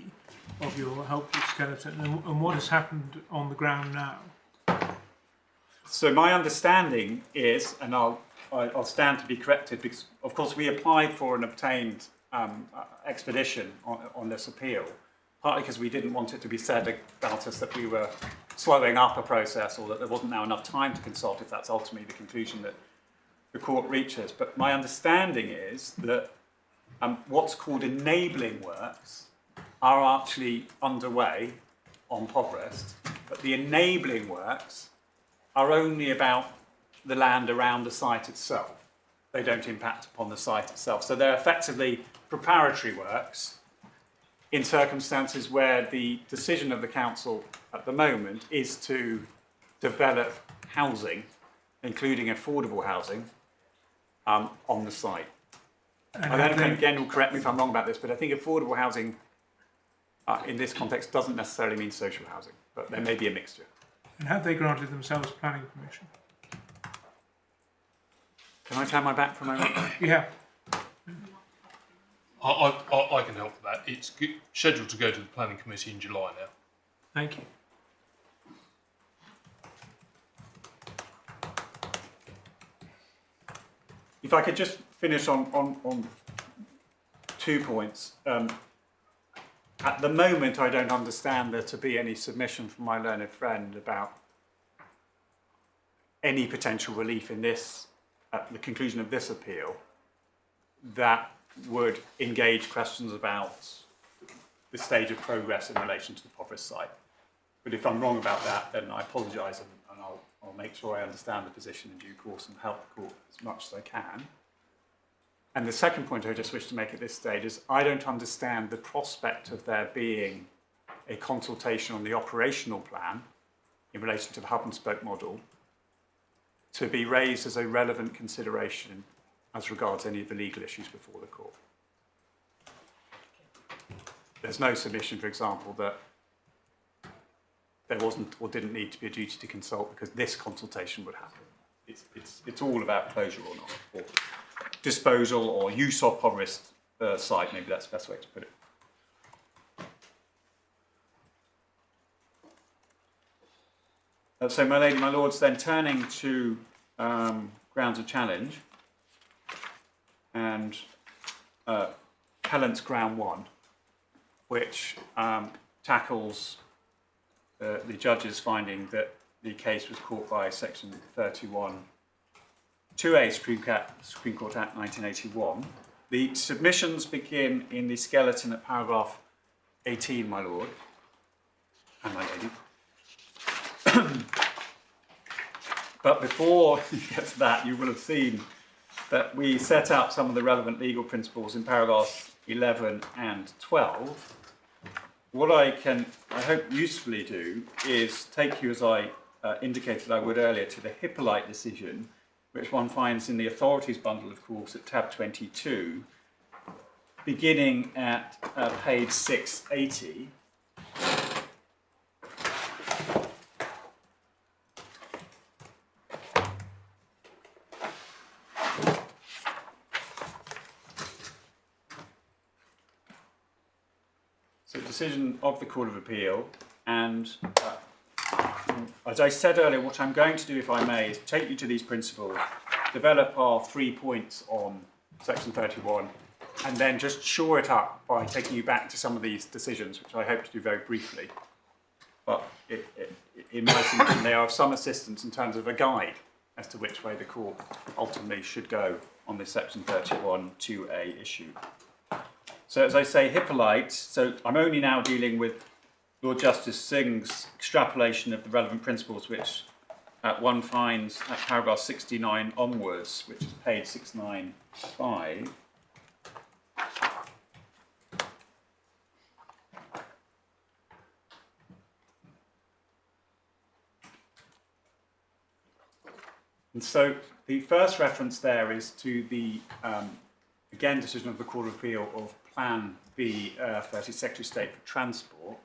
of your helpful skeleton. And what has happened on the ground now? So my understanding is, and I'll stand to be corrected, because of course we applied for and obtained expedition on this appeal, partly because we didn't want it to be said about us that we were slowing up a process or that there wasn't now enough time to consult, if that's ultimately the conclusion that the court reaches. But my understanding is that what's called enabling works are actually underway on Poverest, but the enabling works are only about the land around the site itself. They don't impact upon the site itself. So they're effectively preparatory works in circumstances where the decision of the council at the moment is to develop housing, including affordable housing, on the site. I don't know, again, will correct me if I'm wrong about this, but I think affordable housing in this context doesn't necessarily mean social housing, but there may be a mixture. And have they granted themselves planning permission? Can I turn my back for a moment? Yeah. I can help with that. It's scheduled to go to the planning committee in July now. Thank you. If I could just finish on 2 points. At the moment, I don't understand there to be any submission from my learned friend about any potential relief in this, at the conclusion of this appeal, that would engage questions about the stage of progress in relation to the Poverest site. But if I'm wrong about that, then I apologise, and I'll make sure I understand the position in due course and help the court as much as I can. And the second point I just wish to make at this stage is I don't understand the prospect of there being a consultation on the operational plan in relation to the hub and spoke model to be raised as a relevant consideration as regards any of the legal issues before the court. There's no submission, for example, that there wasn't or didn't need to be a duty to consult because this consultation would happen. It's all about closure or not, or disposal or use of Poverest site, maybe that's the best way to put it. So, my lady, my lords, then turning to grounds of challenge and Appellant's ground 1, which tackles the judge's finding that the case was caught by section 31(2)(a) Supreme Court Act 1981. The submissions begin in the skeleton at paragraph 18, my lord and my lady. But before you get to that, you will have seen that we set out some of the relevant legal principles in paragraphs 11 and 12. What I can, I hope, usefully do is take you, as I indicated I would earlier, to the Hippolyte decision, which one finds in the authorities bundle, of course, at tab 22, beginning at page 680. So, decision of the Court of Appeal, and as I said earlier, what I'm going to do, if I may, is take you to these principles, develop our 3 points on section 31, and then just shore it up by taking you back to some of these decisions, which I hope to do very briefly. But in my opinion, they are of some assistance in terms of a guide as to which way the court ultimately should go on this section 31(2)(a) issue. So, as I say, Hippolyte, so I'm only now dealing with Lord Justice Singh's extrapolation of the relevant principles, which one finds at paragraph 69 onwards, which is page 695. And so the first reference there is to the, again, decision of the Court of Appeal of Plan B 30 Secretary of State for Transport,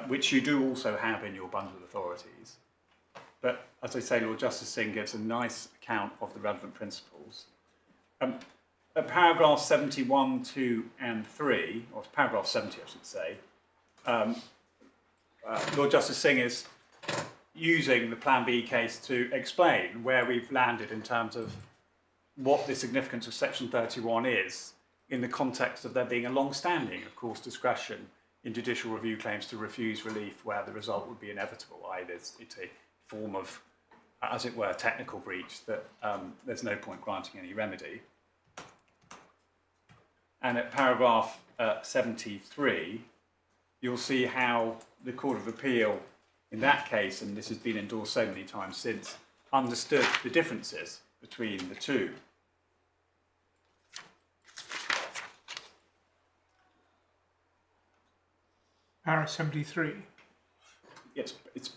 which you do also have in your bundle of authorities. But as I say, Lord Justice Singh gives a nice account of the relevant principles. At paragraph 71, 2 and 3, or paragraph 70 I should say, Lord Justice Singh is using the Plan B case to explain where we've landed in terms of what the significance of section 31 is in the context of there being a long-standing, of course, discretion in judicial review claims to refuse relief where the result would be inevitable, i.e. it's a form of, as it were, technical breach that there's no point granting any remedy. And at paragraph 73, you'll see how the Court of Appeal in that case, and this has been endorsed so many times since, understood the differences between the two. Para 73. Yes, it's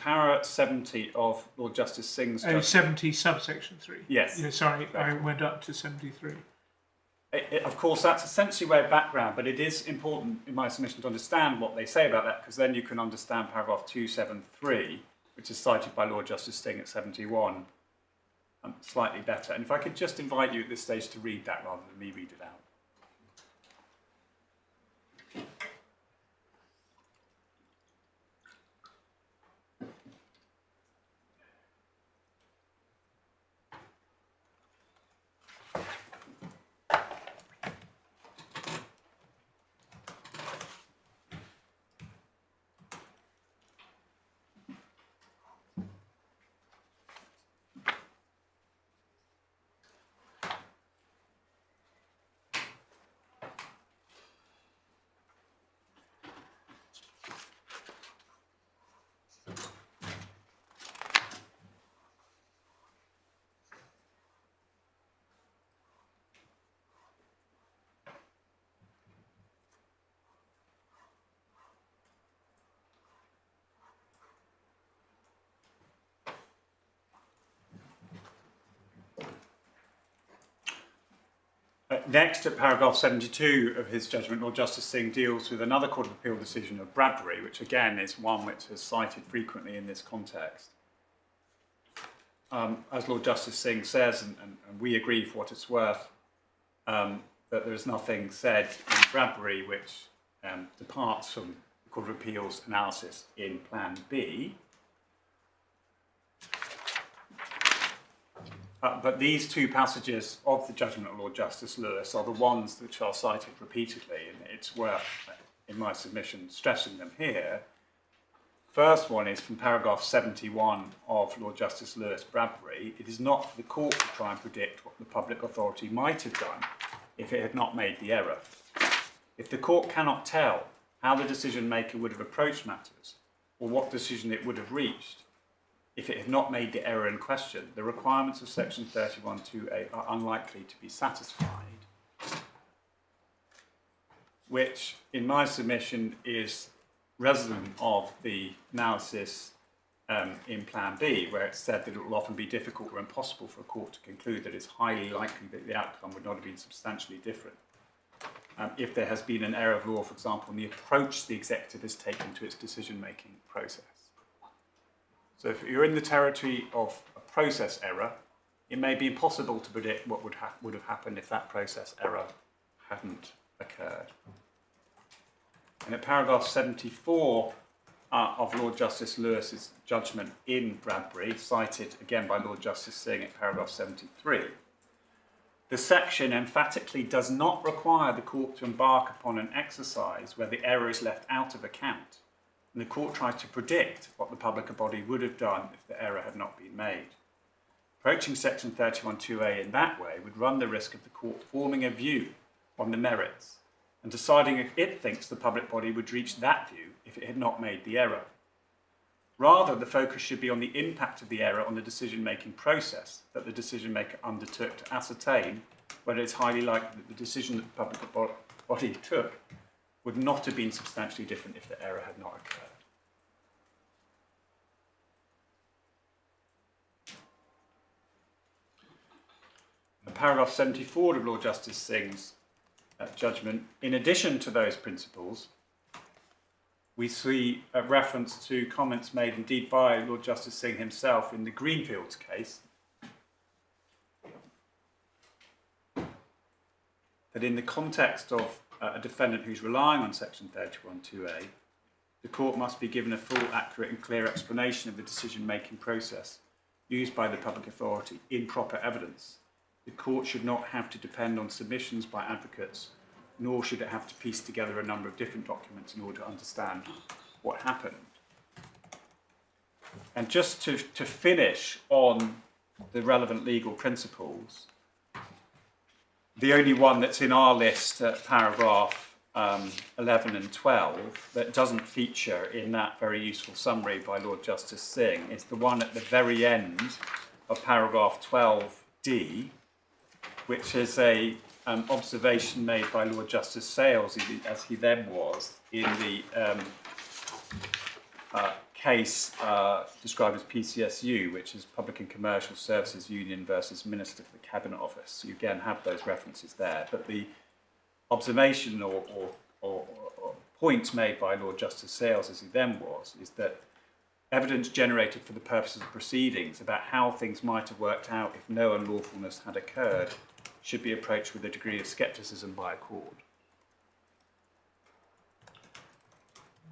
para 70 of Lord Justice Singh's. Oh, 70 subsection 3. Yes. Yeah, sorry, exactly. I went up to 73. Of course, that's essentially where background, but it is important in my submission to understand what they say about that, because then you can understand paragraph 273, which is cited by Lord Justice Singh at 71, slightly better. And if I could just invite you at this stage to read that rather than me read it out. Next, at paragraph 72 of his judgment, Lord Justice Singh deals with another Court of Appeal decision of Bradbury, which again is one which is cited frequently in this context. As Lord Justice Singh says, and we agree for what it's worth, that there is nothing said in Bradbury which departs from the Court of Appeal's analysis in Plan B. But these two passages of the judgment of Lord Justice Lewis are the ones which are cited repeatedly, and it's worth, in my submission, stressing them here. First one is from paragraph 71 of Lord Justice Lewis Bradbury. It is not for the court to try and predict what the public authority might have done if it had not made the error. If the court cannot tell how the decision maker would have approached matters, or what decision it would have reached, if it had not made the error in question, the requirements of section 31(2)(a) are unlikely to be satisfied, which, in my submission, is resident of the analysis in Plan B, where it's said that it will often be difficult or impossible for a court to conclude that it's highly likely that the outcome would not have been substantially different if there has been an error of law, for example, in the approach the executive has taken to its decision-making process. So if you're in the territory of a process error, it may be impossible to predict what would have happened if that process error hadn't occurred. And at paragraph 74 of Lord Justice Lewis's judgment in Bradbury, cited again by Lord Justice Singh at paragraph 73, the section emphatically does not require the court to embark upon an exercise where the error is left out of account, and the court tries to predict what the public body would have done if the error had not been made. Approaching section 31(2)(a) in that way would run the risk of the court forming a view on the merits and deciding if it thinks the public body would reach that view if it had not made the error. Rather, the focus should be on the impact of the error on the decision-making process that the decision-maker undertook to ascertain whether it's highly likely that the decision that the public body took would not have been substantially different if the error had not occurred. In paragraph 74 of Lord Justice Singh's judgment, in addition to those principles, we see a reference to comments made indeed by Lord Justice Singh himself in the Greenfields case, that in the context of a defendant who's relying on section 31(2)(a), the court must be given a full, accurate and clear explanation of the decision-making process used by the public authority in proper evidence. The court should not have to depend on submissions by advocates, nor should it have to piece together a number of different documents in order to understand what happened. And just to finish on the relevant legal principles, the only one that's in our list at paragraph 11 and 12 that doesn't feature in that very useful summary by Lord Justice Singh is the one at the very end of paragraph 12D, which is a observation made by Lord Justice Sales, as he then was, in the case described as PCSU, which is Public and Commercial Services Union versus Minister for the Cabinet Office. You again have those references there, but the observation or point made by Lord Justice Sales, as he then was, is that evidence generated for the purposes of proceedings about how things might have worked out if no unlawfulness had occurred should be approached with a degree of scepticism by a court.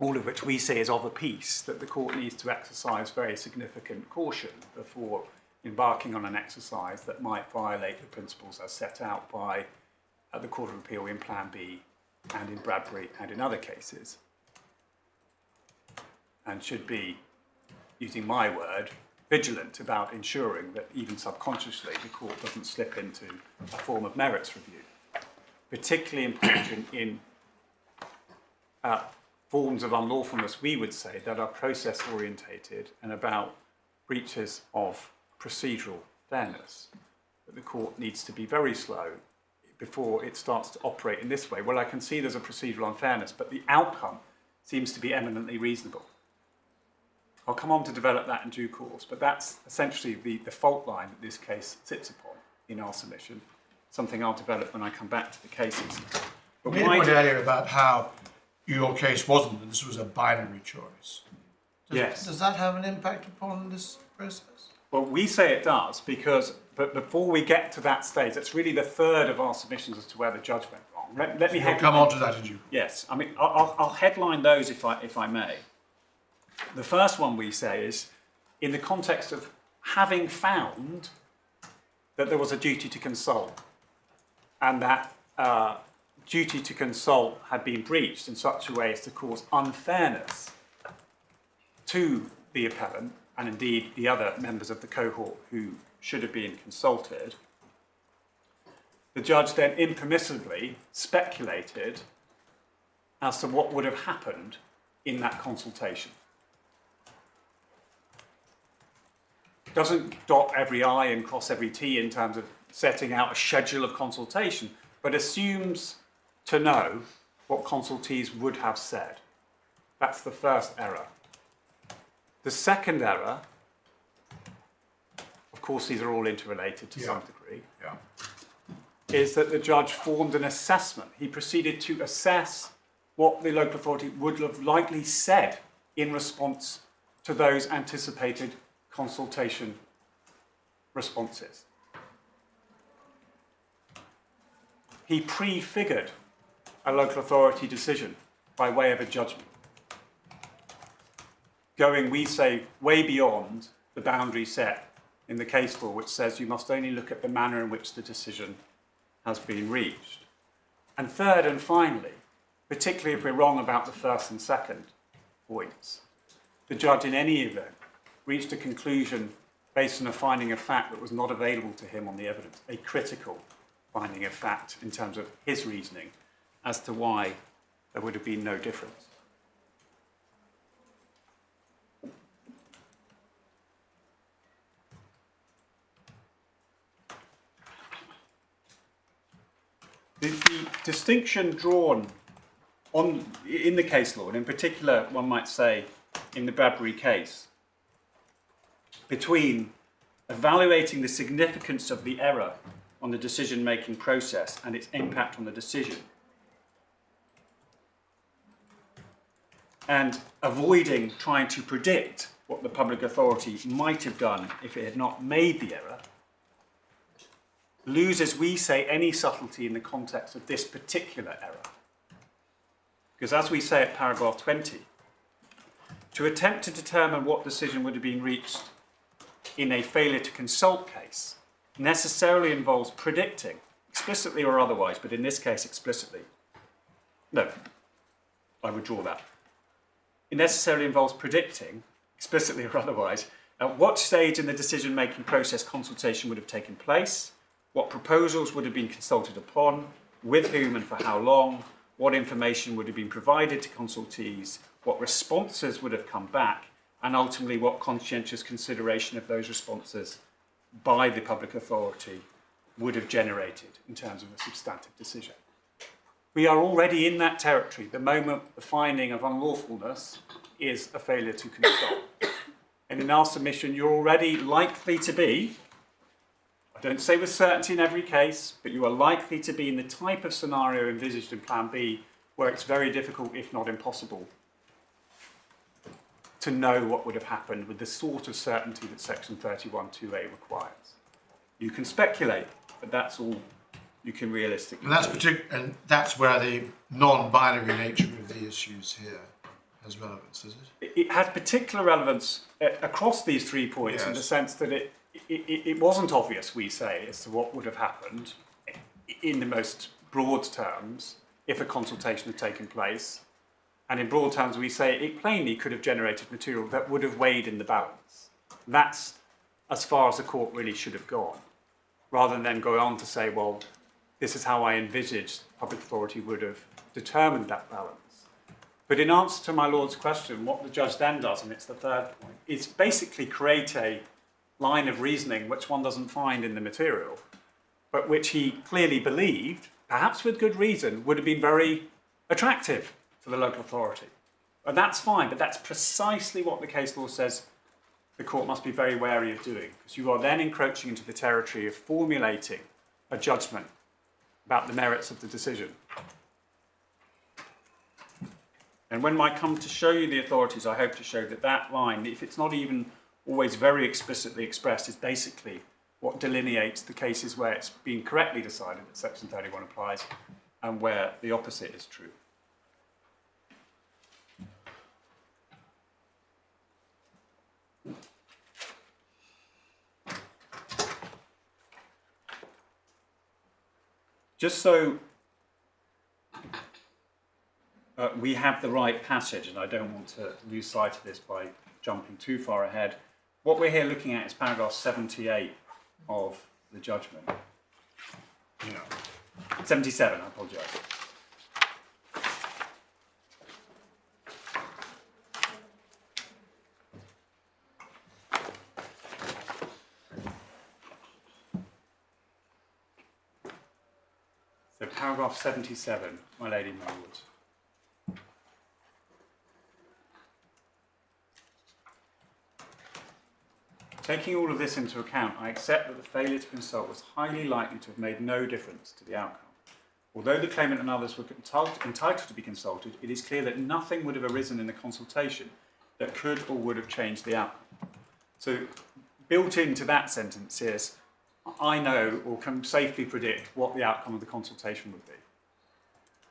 All of which we see as of a piece that the court needs to exercise very significant caution before embarking on an exercise that might violate the principles as set out by the Court of Appeal in Plan B and in Bradbury and in other cases, and should be, using my word, vigilant about ensuring that even subconsciously the court doesn't slip into a form of merits review, particularly important in forms of unlawfulness, we would say, that are process orientated and about breaches of procedural fairness. That the court needs to be very slow before it starts to operate in this way. Well, I can see there's a procedural unfairness, but the outcome seems to be eminently reasonable. I'll come on to develop that in due course, but that's essentially the fault line that this case sits upon in our submission, something I'll develop when I come back to the cases. But you made a point earlier about how your case wasn't, and this was a binary choice. Yes. Does that have an impact upon this process? Well, we say it does because, but before we get to that stage, that's really the third of our submissions as to where the judge went wrong. Let me come on to that in due course. Yes, I mean, I'll headline those if I may. The first one we say is, in the context of having found that there was a duty to consult, and that duty to consult had been breached in such a way as to cause unfairness to the appellant, and indeed the other members of the cohort who should have been consulted, the judge then impermissibly speculated as to what would have happened in that consultation. Doesn't dot every I and cross every T in terms of setting out a schedule of consultation, but assumes to know what consultees would have said. That's the first error. The second error, of course these are all interrelated to some degree, is that the judge formed an assessment. He proceeded to assess what the local authority would have likely said in response to those anticipated consultation responses. He prefigured a local authority decision by way of a judgment, going, we say, way beyond the boundary set in the case law, which says you must only look at the manner in which the decision has been reached. And third and finally, particularly if we're wrong about the first and second points, the judge in any event reached a conclusion based on a finding of fact that was not available to him on the evidence, a critical finding of fact in terms of his reasoning as to why there would have been no difference. The distinction drawn in the case law, and in particular, one might say, in the Bradbury case, between evaluating the significance of the error on the decision-making process and its impact on the decision, and avoiding trying to predict what the public authority might have done if it had not made the error, loses, we say, any subtlety in the context of this particular error. Because as we say at paragraph 20, to attempt to determine what decision would have been reached in a failure to consult case necessarily involves predicting, explicitly or otherwise, but in this case explicitly. No, I withdraw that. It necessarily involves predicting, explicitly or otherwise, at what stage in the decision-making process consultation would have taken place, what proposals would have been consulted upon, with whom and for how long, what information would have been provided to consultees, what responses would have come back, and ultimately what conscientious consideration of those responses by the public authority would have generated in terms of a substantive decision. We are already in that territory the moment the finding of unlawfulness is a failure to consult. And in our submission, you're already likely to be, I don't say with certainty in every case, but you are likely to be in the type of scenario envisaged in Plan B where it's very difficult, if not impossible, to know what would have happened with the sort of certainty that Section 31(2)A requires. You can speculate, but that's all you can realistically do. And that's where the non-binary nature of the issues here has relevance, is it? It has particular relevance across these 3 points, in the sense that it wasn't obvious, we say, as to what would have happened in the most broad terms if a consultation had taken place. And in broad terms, we say it plainly could have generated material that would have weighed in the balance. That's as far as the court really should have gone, rather than then go on to say, well, this is how I envisaged public authority would have determined that balance. But in answer to my Lord's question, what the judge then does, and it's the third point, is basically create a line of reasoning which one doesn't find in the material, but which he clearly believed, perhaps with good reason, would have been very attractive for the local authority. And that's fine, but that's precisely what the case law says the court must be very wary of doing, because you are then encroaching into the territory of formulating a judgment about the merits of the decision. And when I come to show you the authorities, I hope to show that that line, if it's not even always very explicitly expressed, is basically what delineates the cases where it's been correctly decided that Section 31 applies and where the opposite is true. Just so we have the right passage, and I don't want to lose sight of this by jumping too far ahead, what we're here looking at is paragraph 78 of the judgment. Yeah. 77, I apologise. So paragraph 77, my lady, my lords. Taking all of this into account, I accept that the failure to consult was highly likely to have made no difference to the outcome. Although the claimant and others were entitled to be consulted, it is clear that nothing would have arisen in the consultation that could or would have changed the outcome. So built into that sentence is, I know or can safely predict what the outcome of the consultation would be,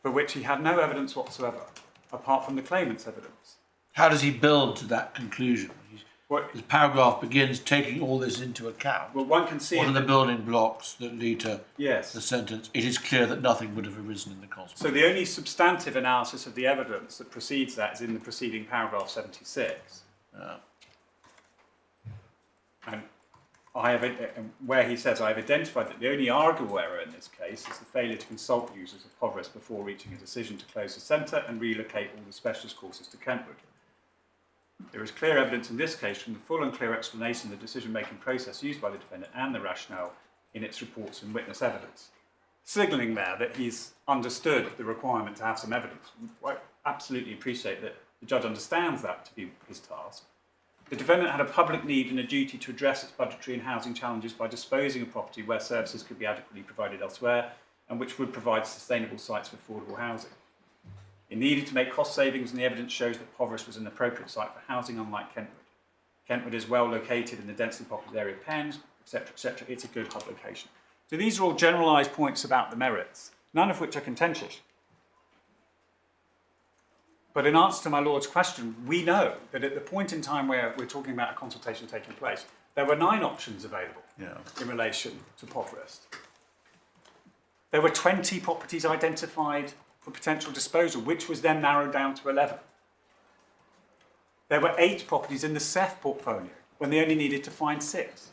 for which he had no evidence whatsoever, apart from the claimant's evidence. How does he build to that conclusion? His paragraph begins taking all this into account. Well, one can see... What are the building blocks that lead to yes. the sentence? It is clear that nothing would have arisen in the consultation. So the only substantive analysis of the evidence that precedes that is in the preceding paragraph 76. And where he says, I have identified that the only arguable error in this case is the failure to consult users of Poverest before reaching a decision to close the centre and relocate all the specialist courses to Kentwood. There is clear evidence in this case from the full and clear explanation of the decision-making process used by the defendant and the rationale in its reports and witness evidence, signalling there that he's understood the requirement to have some evidence. I absolutely appreciate that the judge understands that to be his task. The defendant had a public need and a duty to address its budgetary and housing challenges by disposing of property where services could be adequately provided elsewhere and which would provide sustainable sites for affordable housing. It needed to make cost savings, and the evidence shows that Poverest was an appropriate site for housing, unlike Kentwood. Kentwood is well located in the densely populated area of Penge, etc., etc. It's a good hub location. So these are all generalised points about the merits, none of which are contentious. But in answer to my Lord's question, we know that at the point in time where we're talking about a consultation taking place, there were 9 options available in relation to Poverest. There were 20 properties identified for potential disposal, which was then narrowed down to 11. There were 8 properties in the SEF portfolio, when they only needed to find 6.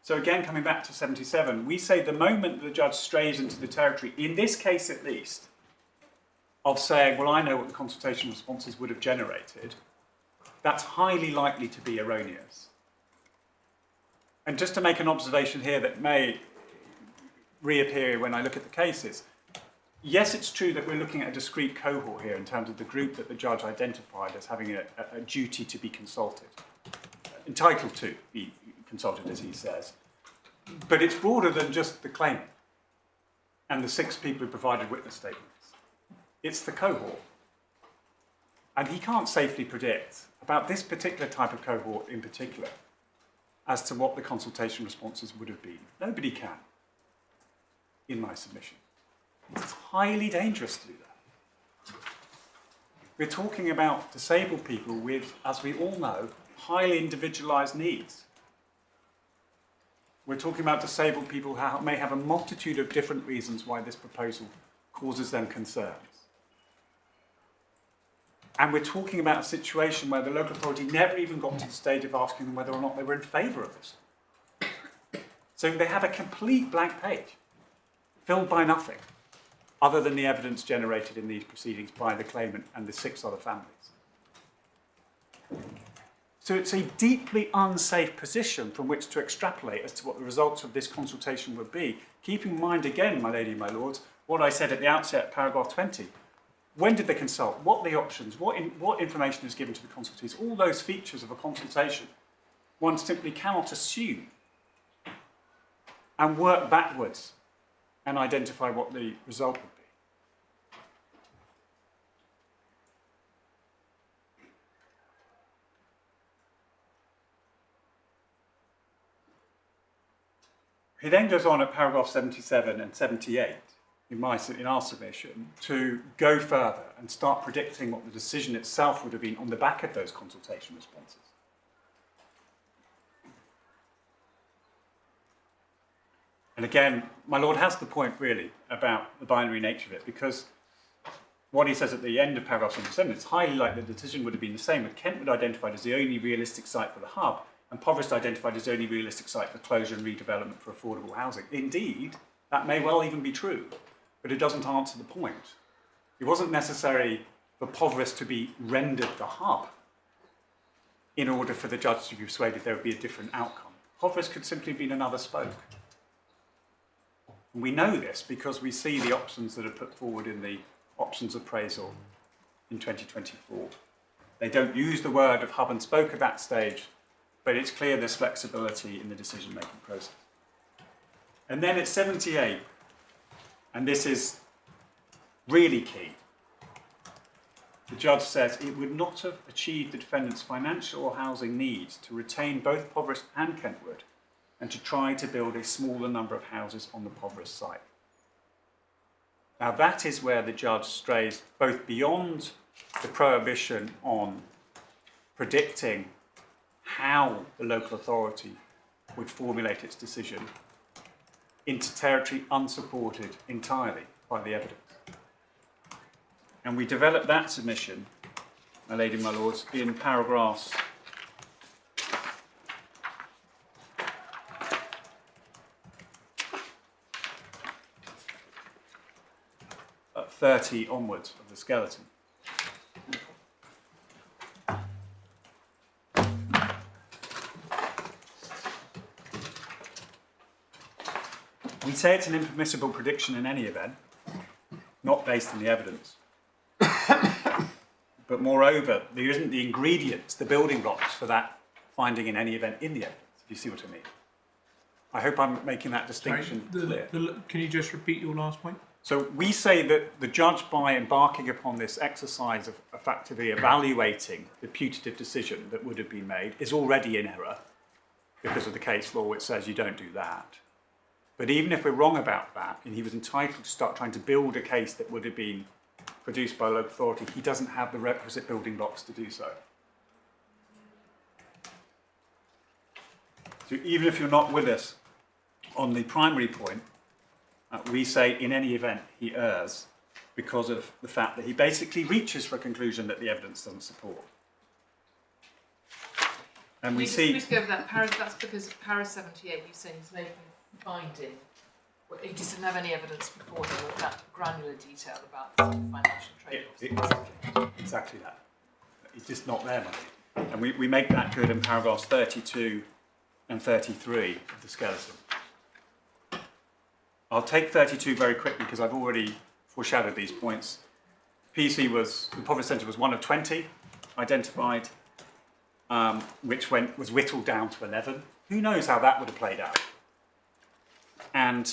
So again, coming back to 77, we say the moment the judge strays into the territory, in this case at least, of saying, well, I know what the consultation responses would have generated, that's highly likely to be erroneous. And just to make an observation here that may reappear when I look at the cases, yes, it's true that we're looking at a discrete cohort here in terms of the group that the judge identified as having a duty to be consulted, entitled to be consulted, as he says. But it's broader than just the claimant. and the 6 people who provided witness statements. It's the cohort. And he can't safely predict about this particular type of cohort in particular as to what the consultation responses would have been. Nobody can, in my submission. It's highly dangerous to do that. We're talking about disabled people with, as we all know, highly individualised needs. We're talking about disabled people who may have a multitude of different reasons why this proposal causes them concerns. And we're talking about a situation where the local authority never even got to the stage of asking them whether or not they were in favour of this. So they have a complete blank page, filled by nothing, other than the evidence generated in these proceedings by the claimant and the 6 other families. So it's a deeply unsafe position from which to extrapolate as to what the results of this consultation would be. Keep in mind again, my lady and my lords, what I said at the outset, paragraph 20. When did they consult? What are the options? What information is given to the consultees? All those features of a consultation, one simply cannot assume and work backwards and identify what the result would be. He then goes on at paragraph 77 and 78 in our submission to go further and start predicting what the decision itself would have been on the back of those consultation responses. And again, my lord has the point really about the binary nature of it, because what he says at the end of paragraph 77, it's highly likely the decision would have been the same with Kentwood identified as the only realistic site for the hub and Poverest identified as the only realistic site for closure and redevelopment for affordable housing. Indeed, that may well even be true, but it doesn't answer the point. It wasn't necessary for Poverest to be rendered the hub in order for the judge to be persuaded there would be a different outcome. Poverest could simply have been another spoke. And we know this because we see the options that are put forward in the options appraisal in 2024. They don't use the word of hub and spoke at that stage, but it's clear there's flexibility in the decision-making process. And then at 78, and this is really key, the judge says it would not have achieved the defendant's financial or housing needs to retain both Poverest and Kentwood and to try to build a smaller number of houses on the Poverest site. Now that is where the judge strays both beyond the prohibition on predicting how the local authority would formulate its decision into territory unsupported entirely by the evidence. And we developed that submission, my lady and my lords, in paragraphs 30 onwards of the skeleton. We say it's an impermissible prediction in any event, not based on the evidence. But moreover, there isn't the ingredients, the building blocks for that finding in any event in the evidence, if you see what I mean. I hope I'm making that distinction clear. Can you just repeat your last point? So we say that the judge, by embarking upon this exercise of effectively evaluating the putative decision that would have been made, is already in error because of the case law which says you don't do that. But even if we're wrong about that, and he was entitled to start trying to build a case that would have been produced by a local authority, he doesn't have the requisite building blocks to do so. So even if you're not with us on the primary point, we say in any event he errs because of the fact that he basically reaches for a conclusion that the evidence doesn't support. And we see... Just go over that. That's because para 78, you say he's making binding. He just didn't have any evidence before him of that granular detail about the financial trade-offs. Exactly that. It's just not there, money. And we make that good in paragraphs 32 and 33 of the skeleton. I'll take 32 very quickly because I've already foreshadowed these points. The Poverest Centre was one of 20 identified, which was whittled down to 11. Who knows how that would have played out? And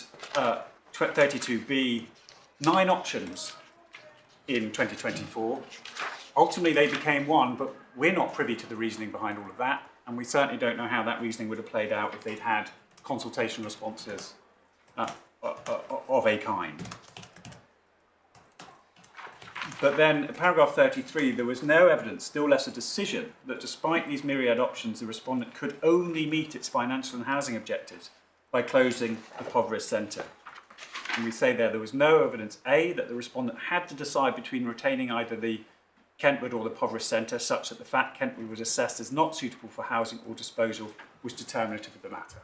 32B 9 options in 2024. Ultimately, they became one, but we're not privy to the reasoning behind all of that, and we certainly don't know how that reasoning would have played out if they'd had consultation responses of a kind. But then, in paragraph 33, there was no evidence, still less a decision, that despite these myriad options, the respondent could only meet its financial and housing objectives by closing the Poverest Centre. And we say there was no evidence, A, that the respondent had to decide between retaining either the Kentwood or the Poverest Centre, such that the fact Kentwood was assessed as not suitable for housing or disposal was determinative of the matter.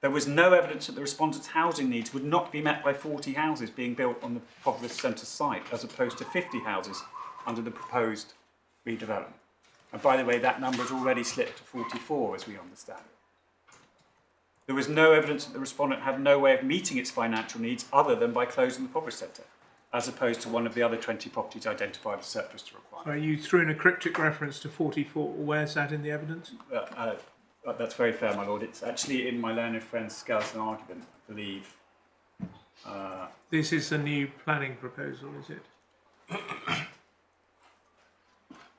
There was no evidence that the respondent's housing needs would not be met by 40 houses being built on the Poverest Centre site, as opposed to 50 houses under the proposed redevelopment. And by the way, that number has already slipped to 44, as we understand it. There was no evidence that the respondent had no way of meeting its financial needs other than by closing the Poverest Centre, as opposed to one of the other 20 properties identified as surplus to requirement. So you threw in a cryptic reference to 44. Where's that in the evidence? That's very fair, my lord. It's actually in my learned friend's skeleton argument, I believe. This is a new planning proposal, is it?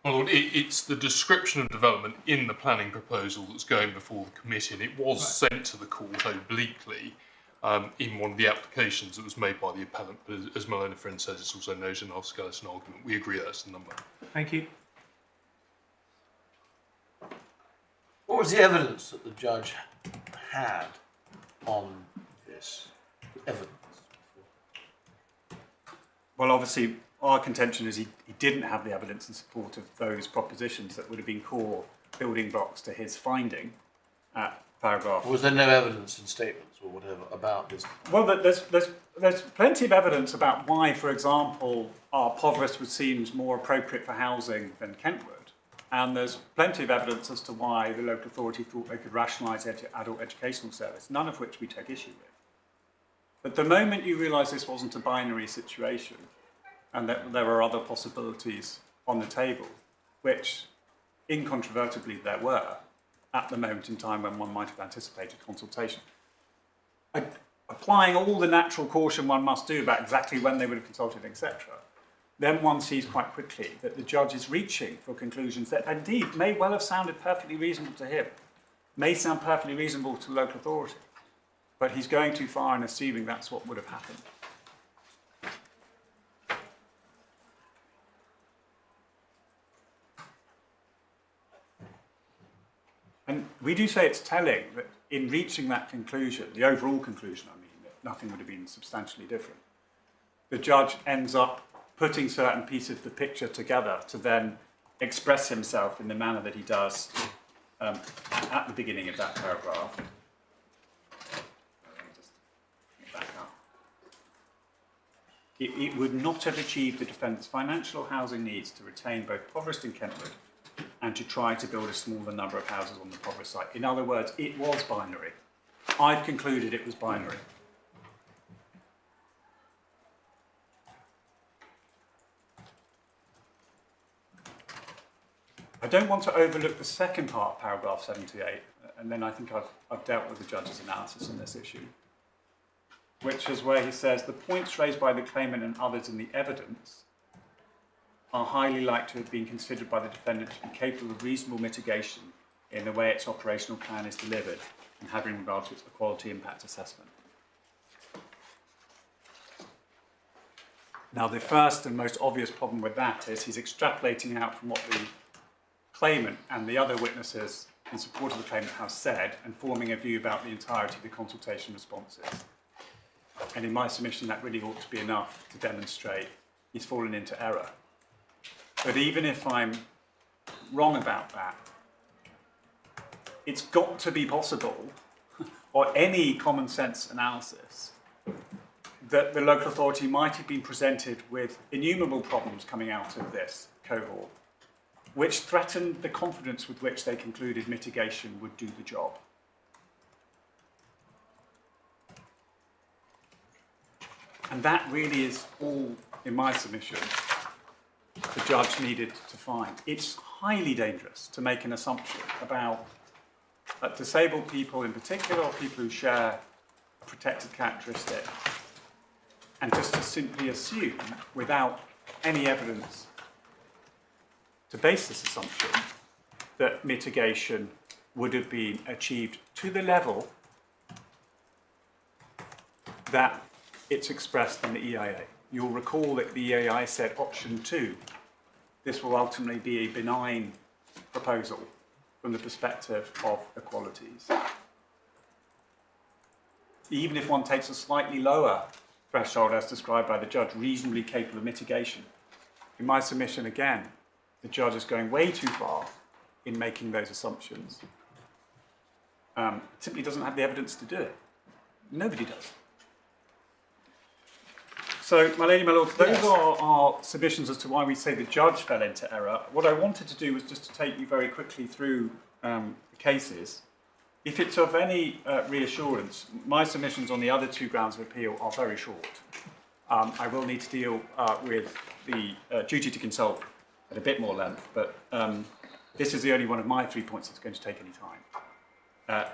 My lord, it's the description of development in the planning proposal that's going before the committee, and it was sent to the court obliquely in one of the applications that was made by the appellant. But as my learned friend says, it's also noted in our skeleton argument. We agree that's the number. Thank you. What was the evidence that the judge had on this evidence? Well, obviously, our contention is he didn't have the evidence in support of those propositions that would have been core building blocks to his finding at paragraph. Was there no evidence in statements or whatever about this? Well, there's plenty of evidence about why, for example, our Poverest seems more appropriate for housing than Kentwood. And there's plenty of evidence as to why the local authority thought they could rationalise adult educational service, none of which we take issue with. But the moment you realise this wasn't a binary situation, and that there were other possibilities on the table, which incontrovertibly there were, at the moment in time when one might have anticipated consultation, applying all the natural caution one must do about exactly when they would have consulted, etc., then one sees quite quickly that the judge is reaching for conclusions that indeed may well have sounded perfectly reasonable to him, may sound perfectly reasonable to local authority, but he's going too far in assuming that's what would have happened. And we do say it's telling that in reaching that conclusion, the overall conclusion, I mean, that nothing would have been substantially different, the judge ends up putting certain pieces of the picture together to then express himself in the manner that he does at the beginning of that paragraph. Let me just back up. It would not have achieved the defendant's financial housing needs to retain both Poverest and Kentwood and to try to build a smaller number of houses on the Poverest site. In other words, it was binary. I've concluded it was binary. I don't want to overlook the second part of paragraph 78, and then I think I've dealt with the judge's analysis on this issue, which is where he says the points raised by the claimant and others in the evidence are highly likely to have been considered by the defendant to be capable of reasonable mitigation in the way its operational plan is delivered and having regard to its equality impact assessment. Now, the first and most obvious problem with that is he's extrapolating out from what the claimant and the other witnesses in support of the claimant have said and forming a view about the entirety of the consultation responses. And in my submission, that really ought to be enough to demonstrate he's fallen into error. But even if I'm wrong about that, it's got to be possible, or any common sense analysis, that the local authority might have been presented with innumerable problems coming out of this cohort, which threatened the confidence with which they concluded mitigation would do the job. And that really is all, in my submission, the judge needed to find. It's highly dangerous to make an assumption about disabled people in particular, or people who share protected characteristic, and just to simply assume, without any evidence to base this assumption, that mitigation would have been achieved to the level that it's expressed in the EIA. You'll recall that the EIA said option 2. This will ultimately be a benign proposal from the perspective of equalities. Even if one takes a slightly lower threshold as described by the judge, reasonably capable of mitigation. In my submission again, the judge is going way too far in making those assumptions. Simply doesn't have the evidence to do it. Nobody does. So, my lady, my lords, those are our submissions as to why we say the judge fell into error. What I wanted to do was just to take you very quickly through the cases. If it's of any reassurance, my submissions on the other 2 grounds of appeal are very short. I will need to deal with the duty to consult at a bit more length, but this is the only one of my 3 points that's going to take any time.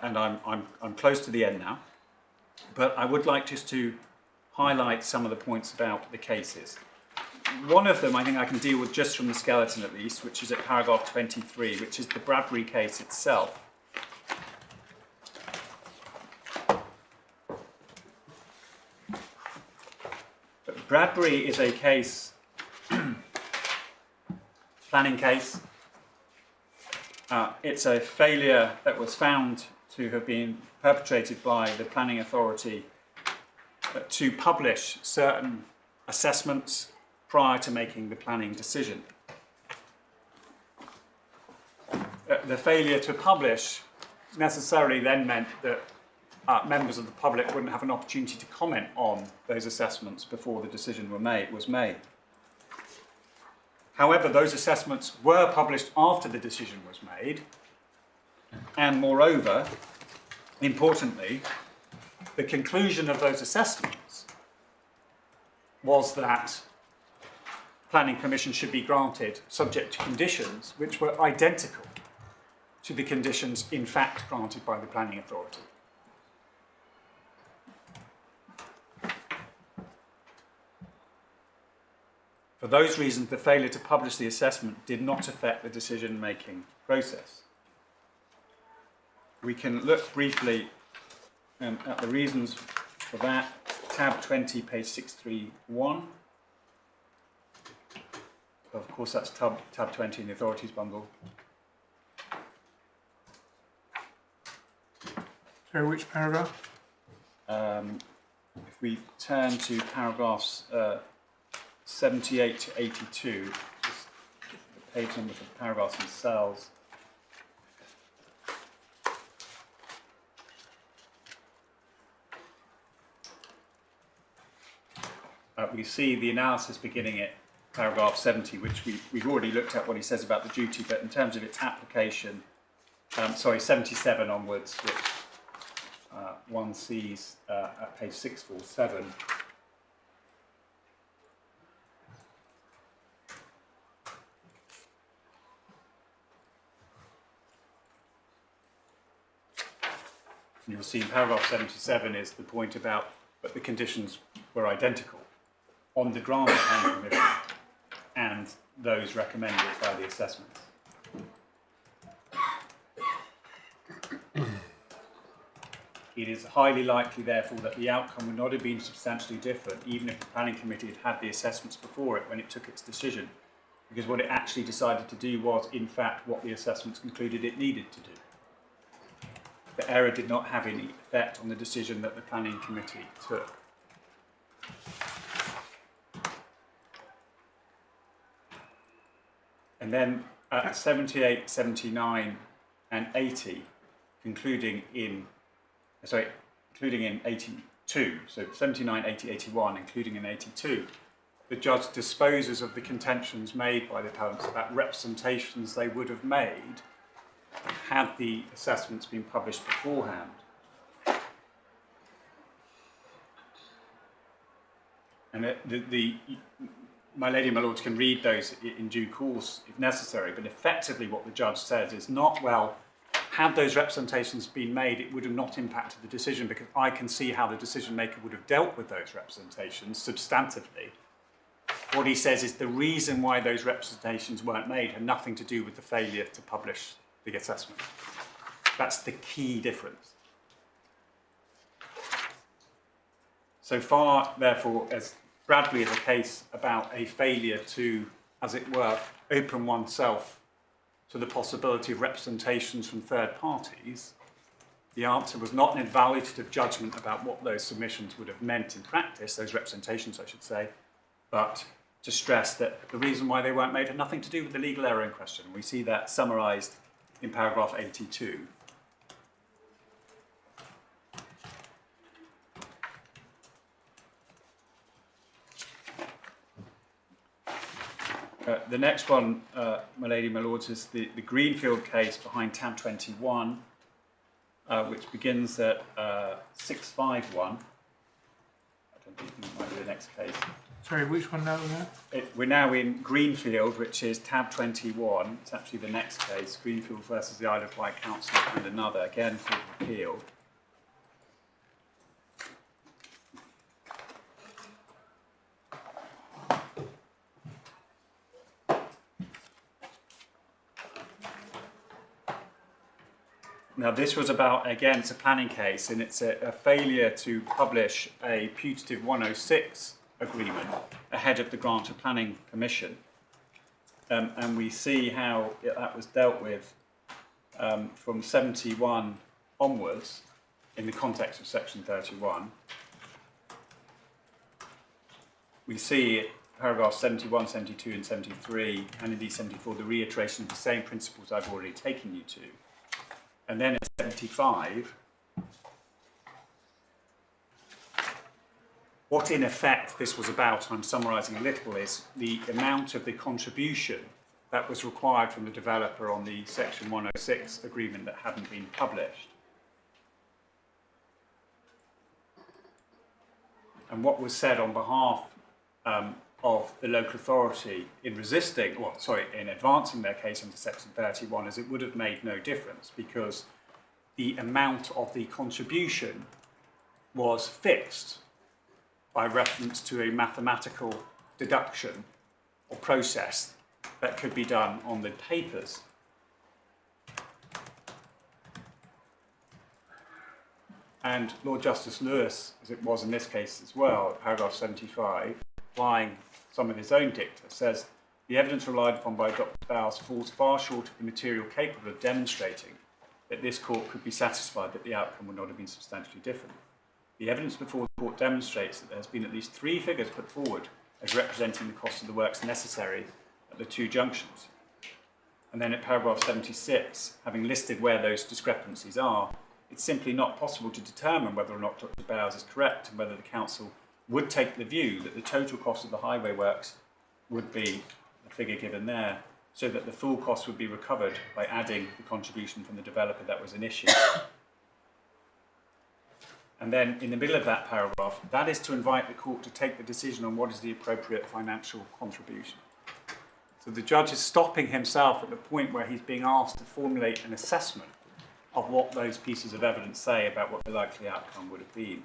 And I'm close to the end now, but I would like just to highlight some of the points about the cases. One of them I think I can deal with just from the skeleton at least, which is at paragraph 23, which is the Bradbury case itself. But Bradbury is a case, planning case. It's a failure that was found to have been perpetrated by the planning authority to publish certain assessments prior to making the planning decision. The failure to publish necessarily then meant that members of the public wouldn't have an opportunity to comment on those assessments before the decision was made. However, those assessments were published after the decision was made, and moreover, importantly, the conclusion of those assessments was that planning permission should be granted subject to conditions which were identical to the conditions in fact granted by the planning authority. For those reasons, the failure to publish the assessment did not affect the decision-making process. We can look briefly at the reasons for that. Tab 20, page 631. Of course, that's tab 20 in the authorities bundle. So which paragraph? If we turn to paragraphs 78 to 82, just the page number for the paragraphs themselves. We see the analysis beginning at paragraph 70, which we've already looked at what he says about the duty, but in terms of its application, 77 onwards, which one sees at page 647. You'll see in paragraph 77 is the point about that the conditions were identical on the grant of planning permission and those recommended by the assessments. It is highly likely, therefore, that the outcome would not have been substantially different even if the planning committee had had the assessments before it when it took its decision, because what it actually decided to do was, in fact, what the assessments concluded it needed to do. The error did not have any effect on the decision that the planning committee took. And then 78, 79 and 80, including in 82, so 79, 80, 81, including in 82, the judge disposes of the contentions made by the appellants about representations they would have made had the assessments been published beforehand. And my lady and my lords can read those in due course if necessary, but effectively what the judge says is not, well, had those representations been made, it would have not impacted the decision, because I can see how the decision maker would have dealt with those representations substantively. What he says is the reason why those representations weren't made had nothing to do with the failure to publish the assessment. That's the key difference. So far, therefore, as Bradley is a case about a failure to, as it were, open oneself to the possibility of representations from third parties, the answer was not an evaluative judgment about what those submissions would have meant in practice, those representations, I should say, but to stress that the reason why they weren't made had nothing to do with the legal error in question. We see that summarised in paragraph 82. The next one, my lady, my lords, is the Greenfield case behind tab 21, which begins at 651. I don't think it might be the next case. Sorry, which one now? We're now in Greenfield, which is tab 21. It's actually the next case, Greenfield versus the Isle of Wight Council and another, again for appeal. Now this was about, again, it's a planning case, and it's a failure to publish a putative 106 agreement ahead of the grant of planning permission. And we see how that was dealt with from 71 onwards in the context of section 31. We see paragraphs 71, 72 and 73, and indeed 74, the reiteration of the same principles I've already taken you to. And then in 75, what in effect this was about, I'm summarising a little, is the amount of the contribution that was required from the developer on the section 106 agreement that hadn't been published. And what was said on behalf of the local authority in resisting, well, sorry, in advancing their case under section 31, is it would have made no difference because the amount of the contribution was fixed by reference to a mathematical deduction or process that could be done on the papers. And Lord Justice Lewis, as it was in this case as well, paragraph 75, applying some of his own dicta, says the evidence relied upon by Dr. Bowles falls far short of the material capable of demonstrating that this court could be satisfied that the outcome would not have been substantially different. The evidence before the court demonstrates that there has been at least 3 figures put forward as representing the cost of the works necessary at the 2 junctions. And then at paragraph 76, having listed where those discrepancies are, it's simply not possible to determine whether or not Dr. Bowles is correct and whether the council would take the view that the total cost of the highway works would be the figure given there, so that the full cost would be recovered by adding the contribution from the developer that was an issue. And then in the middle of that paragraph, that is to invite the court to take the decision on what is the appropriate financial contribution. So the judge is stopping himself at the point where he's being asked to formulate an assessment of what those pieces of evidence say about what the likely outcome would have been.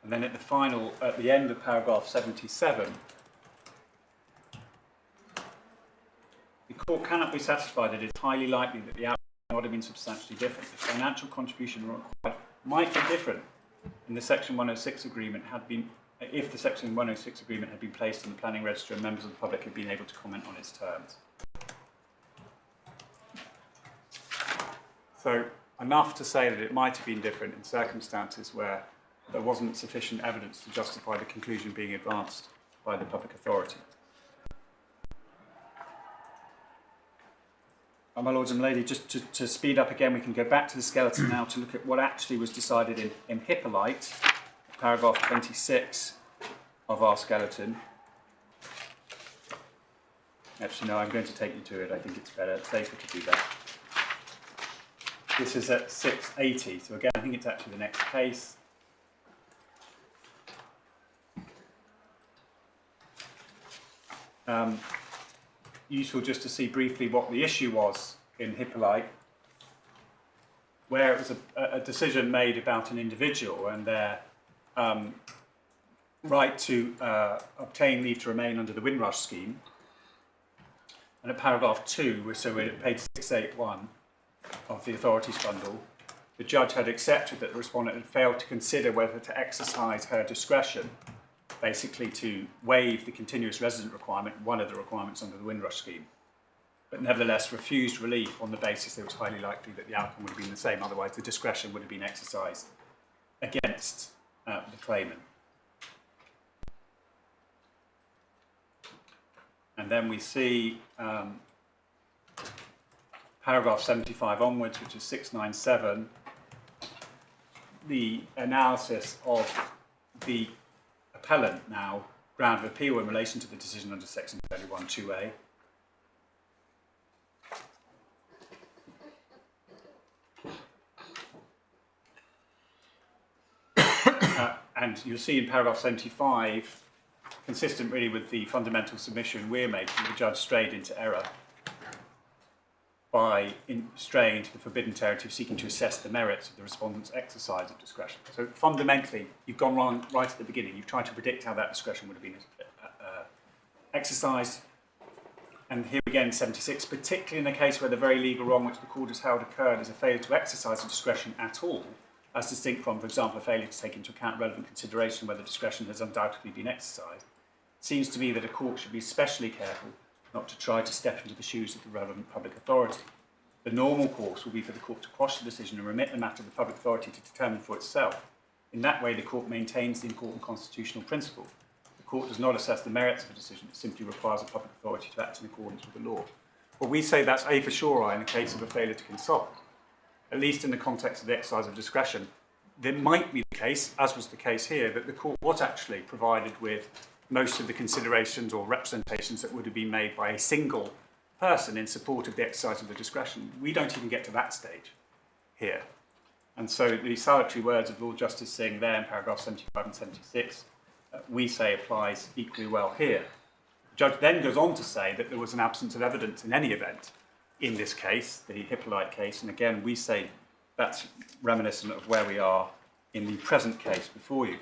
And then at the end of paragraph 77, the court cannot be satisfied that it is highly likely that the outcome would not have been substantially different. The financial contribution required might be different in the Section 106 agreement if the Section 106 agreement had been placed in the planning register and members of the public had been able to comment on its terms. So enough to say that it might have been different in circumstances where there wasn't sufficient evidence to justify the conclusion being advanced by the public authority. My lords and ladies, just to speed up again, we can go back to the skeleton now to look at what actually was decided in Hippolyte, paragraph 26 of our skeleton. Actually, no, I'm going to take you to it. I think it's better, safer to do that. This is at 680, so again, I think it's actually the next case. useful just to see briefly what the issue was in Hippolyte, where it was a decision made about an individual and their right to obtain leave to remain under the Windrush scheme. And at paragraph 2, so we're at page 681 of the authorities bundle, the judge had accepted that the respondent had failed to consider whether to exercise her discretion, basically to waive the continuous resident requirement, one of the requirements under the Windrush scheme, but nevertheless refused relief on the basis that it was highly likely that the outcome would have been the same, otherwise the discretion would have been exercised against the claimant. And then we see paragraph 75 onwards, which is 697, the analysis of the appellant now ground of appeal in relation to the decision under section 31(2)(a). And you'll see in paragraph 75, consistent really with the fundamental submission we're making, the judge strayed into error by straying into the forbidden territory of seeking to assess the merits of the respondent's exercise of discretion. So fundamentally, you've gone wrong right at the beginning. You've tried to predict how that discretion would have been exercised. And here again, 76, particularly in a case where the very legal wrong which the court has held occurred is a failure to exercise the discretion at all, as distinct from, for example, a failure to take into account relevant consideration whether discretion has undoubtedly been exercised. It seems to me that a court should be especially careful not to try to step into the shoes of the relevant public authority. The normal course will be for the court to quash the decision and remit the matter to the public authority to determine for itself. In that way, the court maintains the important constitutional principle. The court does not assess the merits of a decision, it simply requires a public authority to act in accordance with the law. Well, we say that's a for sure in the case of a failure to consult. At least in the context of the exercise of discretion, there might be the case, as was the case here, that the court was actually provided with most of the considerations or representations that would have been made by a single person in support of the exercise of the discretion. We don't even get to that stage here. And so the salutary words of Lord Justice Singh there in paragraph 75 and 76, we say applies equally well here. The judge then goes on to say that there was an absence of evidence in any event in this case, the Hippolyte case, and again we say that's reminiscent of where we are in the present case before you.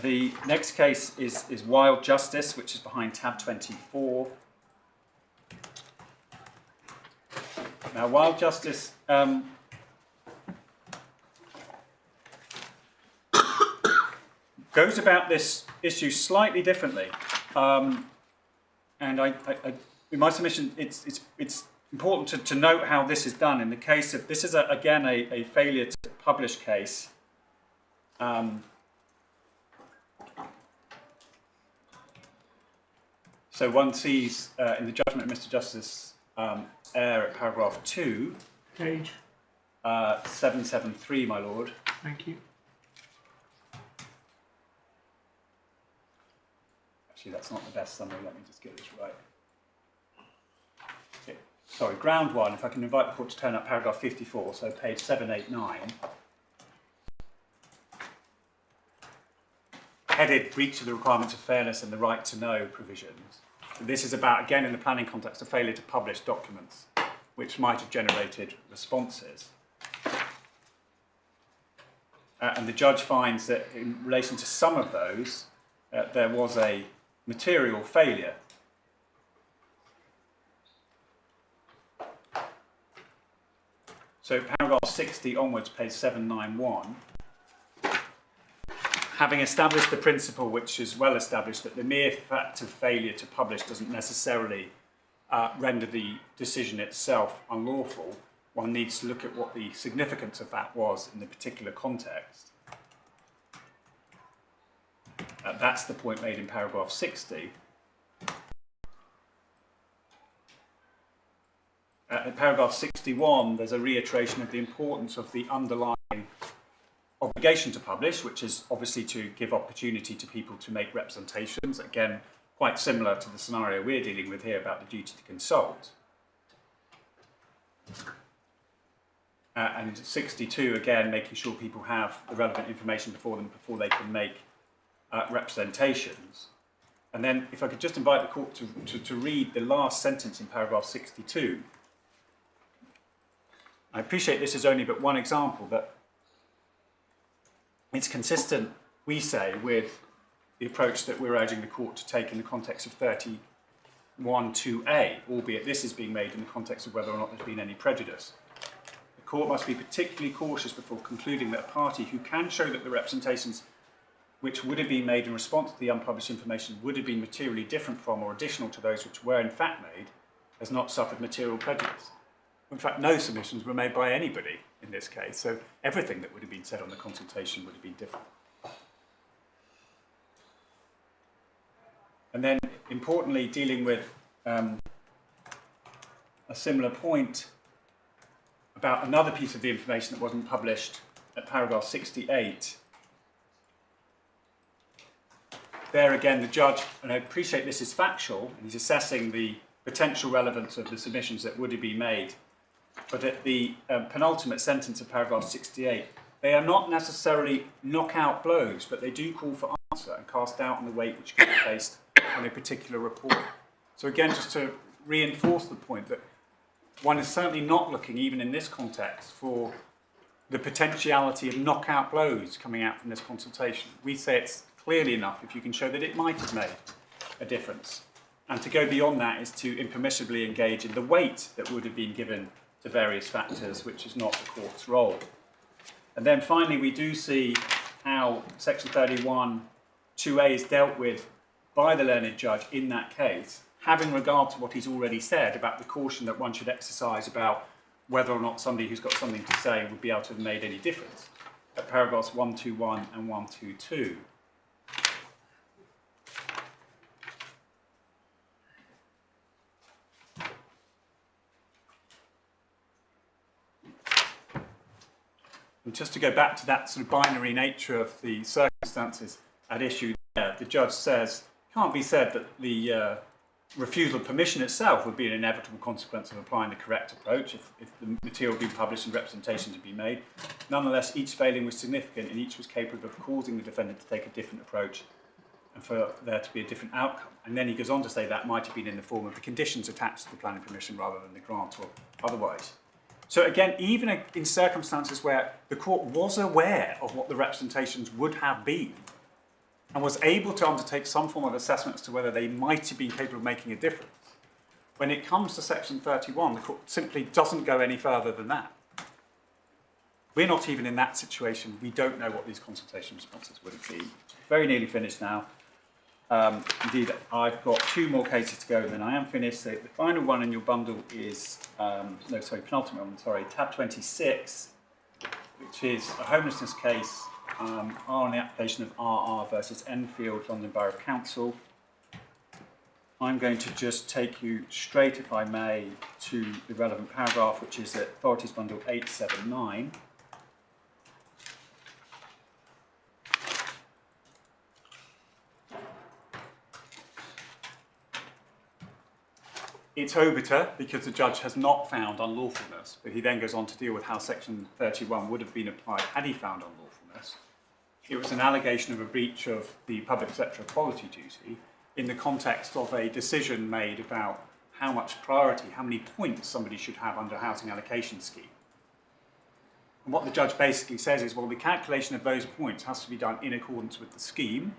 The next case is Wild Justice, which is behind tab 24. Now, Wild Justice goes about this issue slightly differently. And in my submission, it's important to note how this is done. In the case of, this is again a failure to publish case. So one sees in the judgment of Mr. Justice Eyre at paragraph 2, Page 773, my lord. Thank you. Actually, that's not the best summary. Let me just get this right. Okay. Sorry, ground 1, if I can invite the court to turn up paragraph 54, so page 789. Headed breach of the requirements of fairness and the right to know provisions. So this is about, again, in the planning context, a failure to publish documents which might have generated responses. And the judge finds that in relation to some of those, there was a material failure. So paragraph 60 onwards, page 791, having established the principle which is well established that the mere fact of failure to publish doesn't necessarily render the decision itself unlawful, one needs to look at what the significance of that was in the particular context. That's the point made in paragraph 60. In paragraph 61, there's a reiteration of the importance of the underlying obligation to publish, which is obviously to give opportunity to people to make representations. Again, quite similar to the scenario we're dealing with here about the duty to consult. And 62, again, making sure people have the relevant information before them before they can make representations. And then if I could just invite the court to read the last sentence in paragraph 62. I appreciate this is only but one example, but it's consistent, we say, with the approach that we're urging the court to take in the context of 31(2)(a), albeit this is being made in the context of whether or not there's been any prejudice. The court must be particularly cautious before concluding that a party who can show that the representations which would have been made in response to the unpublished information would have been materially different from or additional to those which were in fact made, has not suffered material prejudice. In fact, no submissions were made by anybody in this case, so everything that would have been said on the consultation would have been different. And then, importantly, dealing with a similar point about another piece of the information that wasn't published at paragraph 68. There again, the judge, and I appreciate this is factual, and he's assessing the potential relevance of the submissions that would have been made, but at the penultimate sentence of paragraph 68, they are not necessarily knockout blows, but they do call for answer and cast doubt on the weight which can be placed on a particular report. So again, just to reinforce the point that one is certainly not looking, even in this context, for the potentiality of knockout blows coming out from this consultation. We say it's clearly enough if you can show that it might have made a difference. And to go beyond that is to impermissibly engage in the weight that would have been given to various factors, which is not the court's role. And then finally, we do see how section 31(2)(a) is dealt with by the learned judge in that case, having regard to what he's already said about the caution that one should exercise about whether or not somebody who's got something to say would be able to have made any difference, at paragraphs 121 and 122. And just to go back to that sort of binary nature of the circumstances at issue there, the judge says, it can't be said that the refusal of permission itself would be an inevitable consequence of applying the correct approach if the material had been published and representations had been made. Nonetheless, each failing was significant and each was capable of causing the defendant to take a different approach and for there to be a different outcome. And then he goes on to say that might have been in the form of the conditions attached to the planning permission rather than the grant or otherwise. So again, even in circumstances where the court was aware of what the representations would have been and was able to undertake some form of assessment as to whether they might have been capable of making a difference, when it comes to section 31, the court simply doesn't go any further than that. We're not even in that situation. We don't know what these consultation responses would have been. Very nearly finished now. Indeed, I've got two more cases to go and then I am finished. So the final one in your bundle is, penultimate one, tab 26, which is a homelessness case on the application of RR versus Enfield, London Borough of Council. I'm going to just take you straight, if I may, to the relevant paragraph, which is at Authorities Bundle 879. It's obiter because the judge has not found unlawfulness, but he then goes on to deal with how section 31 would have been applied had he found unlawfulness. It was an allegation of a breach of the public sector equality duty in the context of a decision made about how much priority, how many points somebody should have under a housing allocation scheme. And what the judge basically says is, well, the calculation of those points has to be done in accordance with the scheme.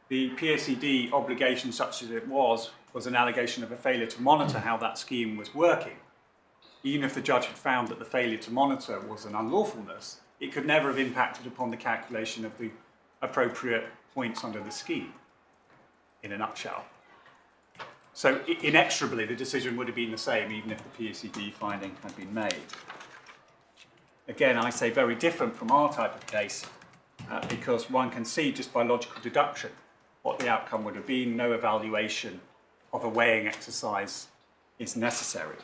The PSED obligation, such as it was an allegation of a failure to monitor how that scheme was working. Even if the judge had found that the failure to monitor was an unlawfulness, it could never have impacted upon the calculation of the appropriate points under the scheme, in a nutshell. So inexorably, the decision would have been the same, even if the PSED finding had been made. Again, I say very different from our type of case, because one can see just by logical deduction what the outcome would have been. No evaluation of a weighing exercise is necessary.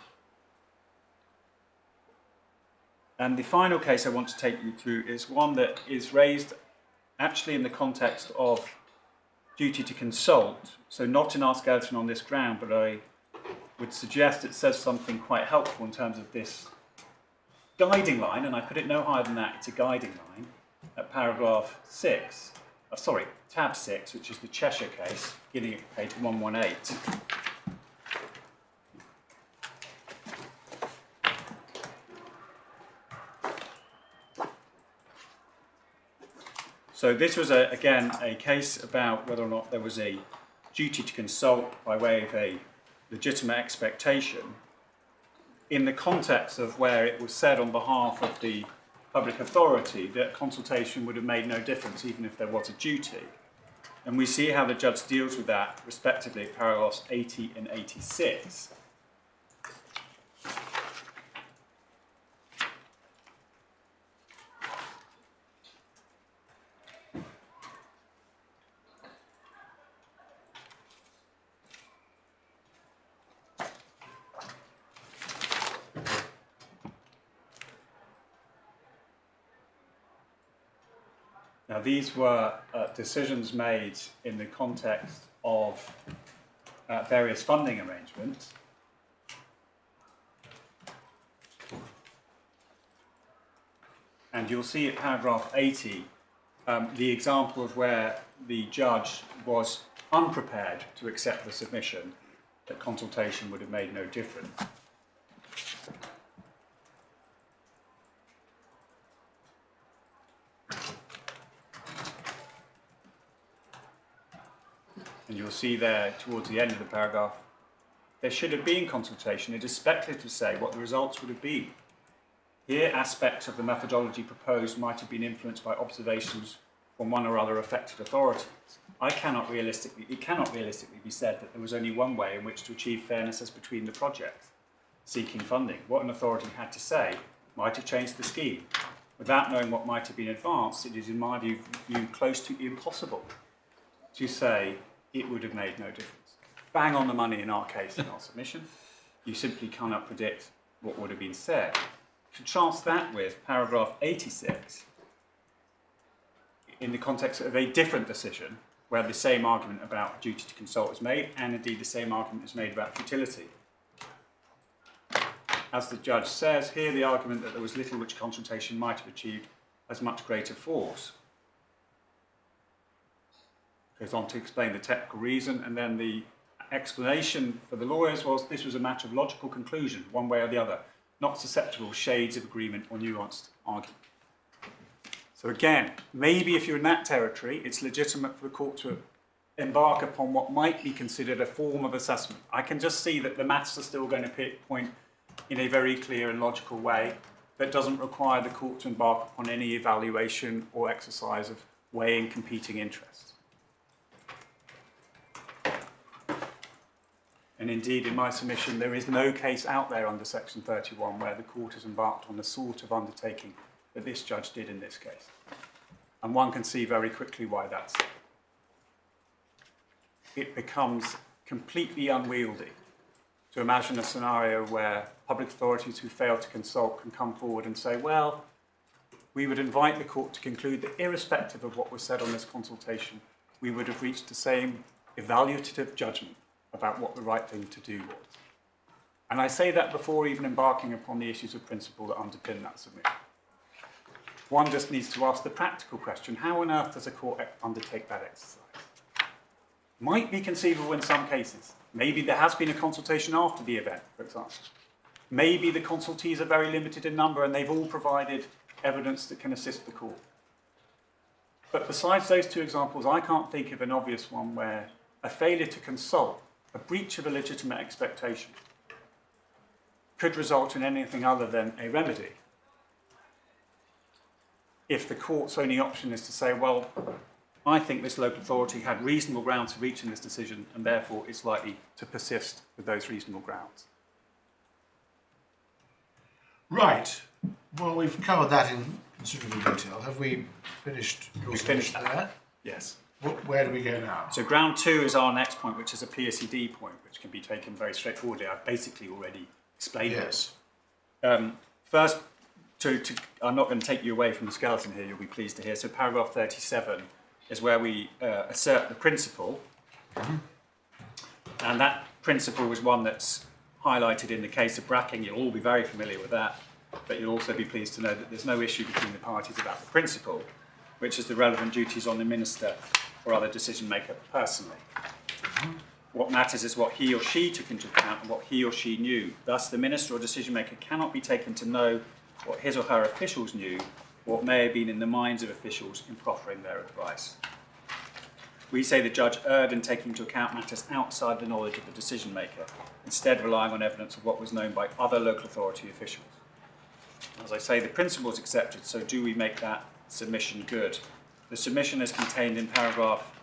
And the final case I want to take you through is one that is raised actually in the context of duty to consult. So not in our skeleton on this ground, but I would suggest it says something quite helpful in terms of this guiding line, and I put it no higher than that, it's a guiding line, at at paragraph 6, tab 6, which is the Cheshire case, beginning at page 118. So this was, again, a case about whether or not there was a duty to consult by way of a legitimate expectation in the context of where it was said on behalf of the public authority that consultation would have made no difference even if there was a duty. And we see how the judge deals with that, respectively, at paragraphs 80 and 86. Now, these were decisions made in the context of various funding arrangements. And you'll see at paragraph 80 the example of where the judge was unprepared to accept the submission that consultation would have made no difference. And you'll see there, towards the end of the paragraph, there should have been consultation. It is speculative to say what the results would have been. Here, aspects of the methodology proposed might have been influenced by observations from one or other affected authorities. It cannot realistically be said that there was only one way in which to achieve fairness as between the projects seeking funding. What an authority had to say might have changed the scheme. Without knowing what might have been advanced, it is, in my view, close to impossible to say it would have made no difference. Bang on the money in our case, in our submission. You simply cannot predict what would have been said. Contrast that with paragraph 86 in the context of a different decision where the same argument about duty to consult is made, and indeed the same argument is made about futility. As the judge says, here the argument that there was little which consultation might have achieved has much greater force. Goes on to explain the technical reason, and then the explanation for the lawyers was this was a matter of logical conclusion, one way or the other, not susceptible shades of agreement or nuanced argument. So again, maybe if you're in that territory, it's legitimate for the court to embark upon what might be considered a form of assessment. I can just see that the maths are still going to point in a very clear and logical way that doesn't require the court to embark upon any evaluation or exercise of weighing competing interests. And indeed, in my submission, there is no case out there under Section 31 where the court has embarked on the sort of undertaking that this judge did in this case. And one can see very quickly why that's. It becomes completely unwieldy to imagine a scenario where public authorities who fail to consult can come forward and say, well, we would invite the court to conclude that irrespective of what was said on this consultation, we would have reached the same evaluative judgment about what the right thing to do was. And I say that before even embarking upon the issues of principle that underpin that submission. One just needs to ask the practical question, how on earth does a court undertake that exercise? Might be conceivable in some cases. Maybe there has been a consultation after the event, for example. Maybe the consultees are very limited in number and they've all provided evidence that can assist the court. But besides those two examples, I can't think of an obvious one where a failure to consult, a breach of a legitimate expectation, could result in anything other than a remedy. If the court's only option is to say, well, I think this local authority had reasonable grounds for reaching this decision and therefore it's likely to persist with those reasonable grounds. Right. Well, we've covered that in considerable detail. Have we finished? We've finished there? that. Yes. Where do we go now? So ground 2 is our next point, which is a PSED point, which can be taken very straightforwardly. I've basically already explained Yes. it. First, I'm not going to take you away from the skeleton here, you'll be pleased to hear. So paragraph 37 is where we assert the principle. Mm-hmm. And that principle was one that's highlighted in the case of Bracking. You'll all be very familiar with that, but you'll also be pleased to know that there's no issue between the parties about the principle. which is the relevant duties on the minister or other decision maker personally. What matters is what he or she took into account and what he or she knew. Thus, the minister or decision maker cannot be taken to know what his or her officials knew, what may have been in the minds of officials in proffering their advice. We say the judge erred in taking into account matters outside the knowledge of the decision maker, instead relying on evidence of what was known by other local authority officials. As I say, the principle is accepted, so do we make that submission good? The submission is contained in paragraph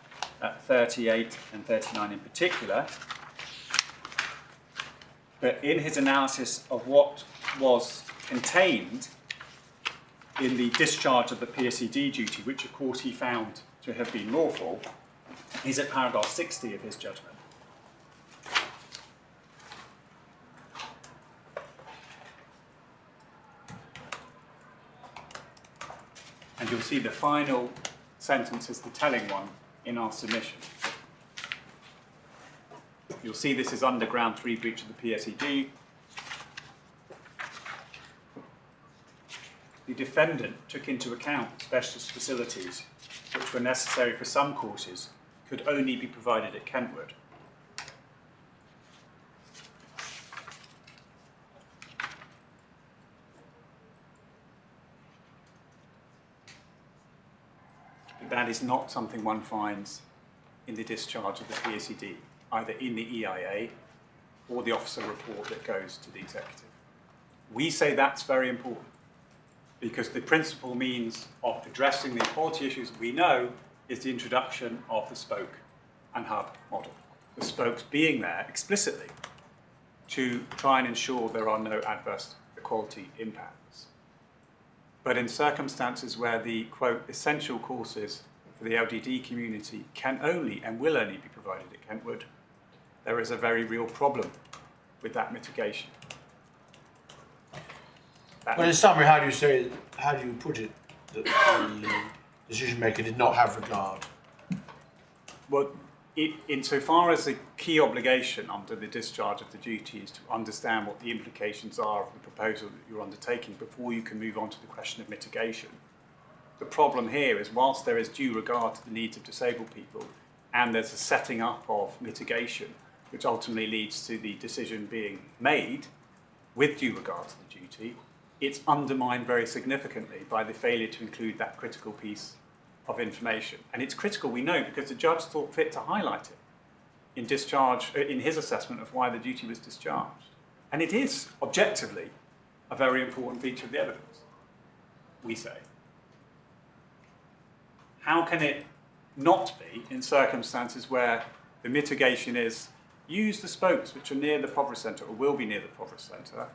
38 and 39 in particular, but in his analysis of what was contained in the discharge of the PSED duty, which of course he found to have been lawful, is at paragraph 60 of his judgment. And you'll see the final sentence is the telling one in our submission. You'll see this is under ground 3 breach of the PSED. The defendant took into account specialist facilities which were necessary for some courses could only be provided at Kentwood. That is not something one finds in the discharge of the PSED, either in the EIA or the officer report that goes to the executive. We say that's very important because the principal means of addressing the equality issues we know is the introduction of the spoke and hub model. The spokes being there explicitly to try and ensure there are no adverse equality impacts. But in circumstances where the, quote, essential courses for the LDD community can only and will only be provided at Kentwood, there is a very real problem with that mitigation. Well, in summary, how do you put it that the decision maker did not have regard? Well, insofar as the key obligation under the discharge of the duty is to understand what the implications are of the proposal that you're undertaking before you can move on to the question of mitigation. The problem here is whilst there is due regard to the needs of disabled people and there's a setting up of mitigation which ultimately leads to the decision being made with due regard to the duty, it's undermined very significantly by the failure to include that critical piece of information. And it's critical, we know, because the judge thought fit to highlight it in his assessment of why the duty was discharged. And it is, objectively, a very important feature of the evidence, we say. How can it not be in circumstances where the mitigation is use the spokes which are near the Poverest Centre or will be near the Poverest Centre,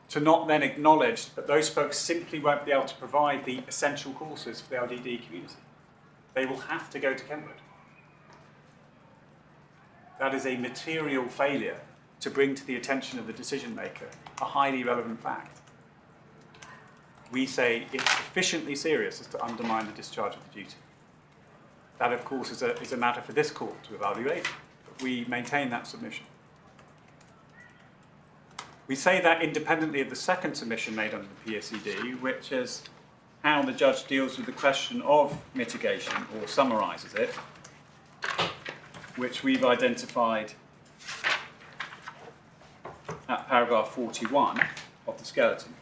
to not then acknowledge that those spokes simply won't be able to provide the essential courses for the LDD community. They will have to go to Kentwood. That is a material failure to bring to the attention of the decision maker a highly relevant fact. We say it's sufficiently serious as to undermine the discharge of the duty. That, of course, is a matter for this court to evaluate, but we maintain that submission. We say that independently of the second submission made under the PSED, which is how the judge deals with the question of mitigation, or summarises it, which we've identified at paragraph 41 of the skeleton.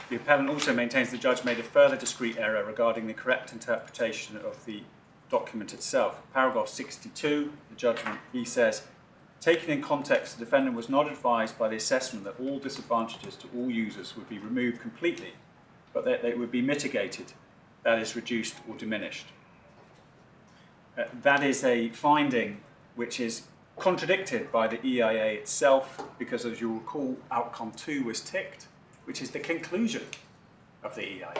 The appellant also maintains the judge made a further discrete error regarding the correct interpretation of the document itself. Paragraph 62, the judgment, he says, taken in context, the defendant was not advised by the assessment that all disadvantages to all users would be removed completely, but that they would be mitigated, that is, reduced or diminished. That is a finding which is contradicted by the EIA itself, because as you'll recall, outcome 2 was ticked, which is the conclusion of the EIA.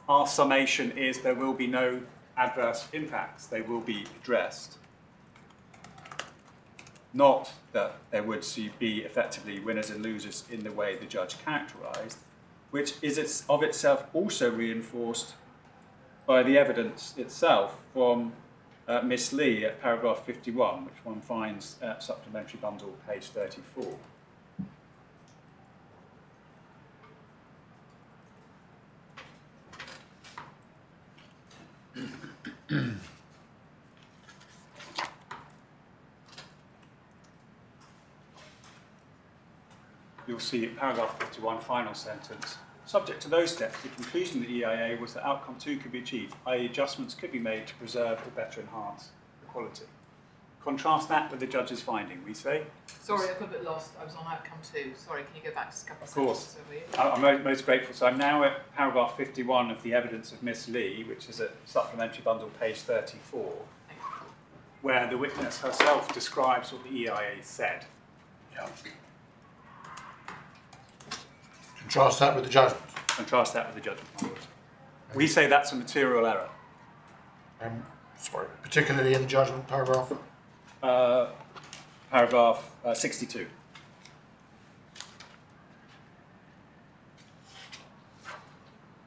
Our summation is there will be no adverse impacts, they will be addressed. Not that there would be effectively winners and losers in the way the judge characterised, which is of itself also reinforced by the evidence itself from Miss Lee at paragraph 51, which one finds at supplementary bundle, page 34. You'll see in paragraph 51, final sentence. Subject to those steps, the conclusion of the EIA was that outcome 2 could be achieved, i.e. adjustments could be made to preserve or better enhance the quality. Contrast that with the judge's finding, we say. Sorry, I'm a bit lost. I was on outcome 2. Sorry, can you go back just a couple of Of course. sentences over here? I'm most grateful. So I'm now at paragraph 51 of the evidence of Miss Lee, which is at supplementary bundle, page 34, where the witness herself describes what the EIA said. Yeah. Contrast that with the judgment. Contrast that with the judgment, my lord. We say that's a material error. Sorry, particularly in the judgment paragraph. Paragraph 62.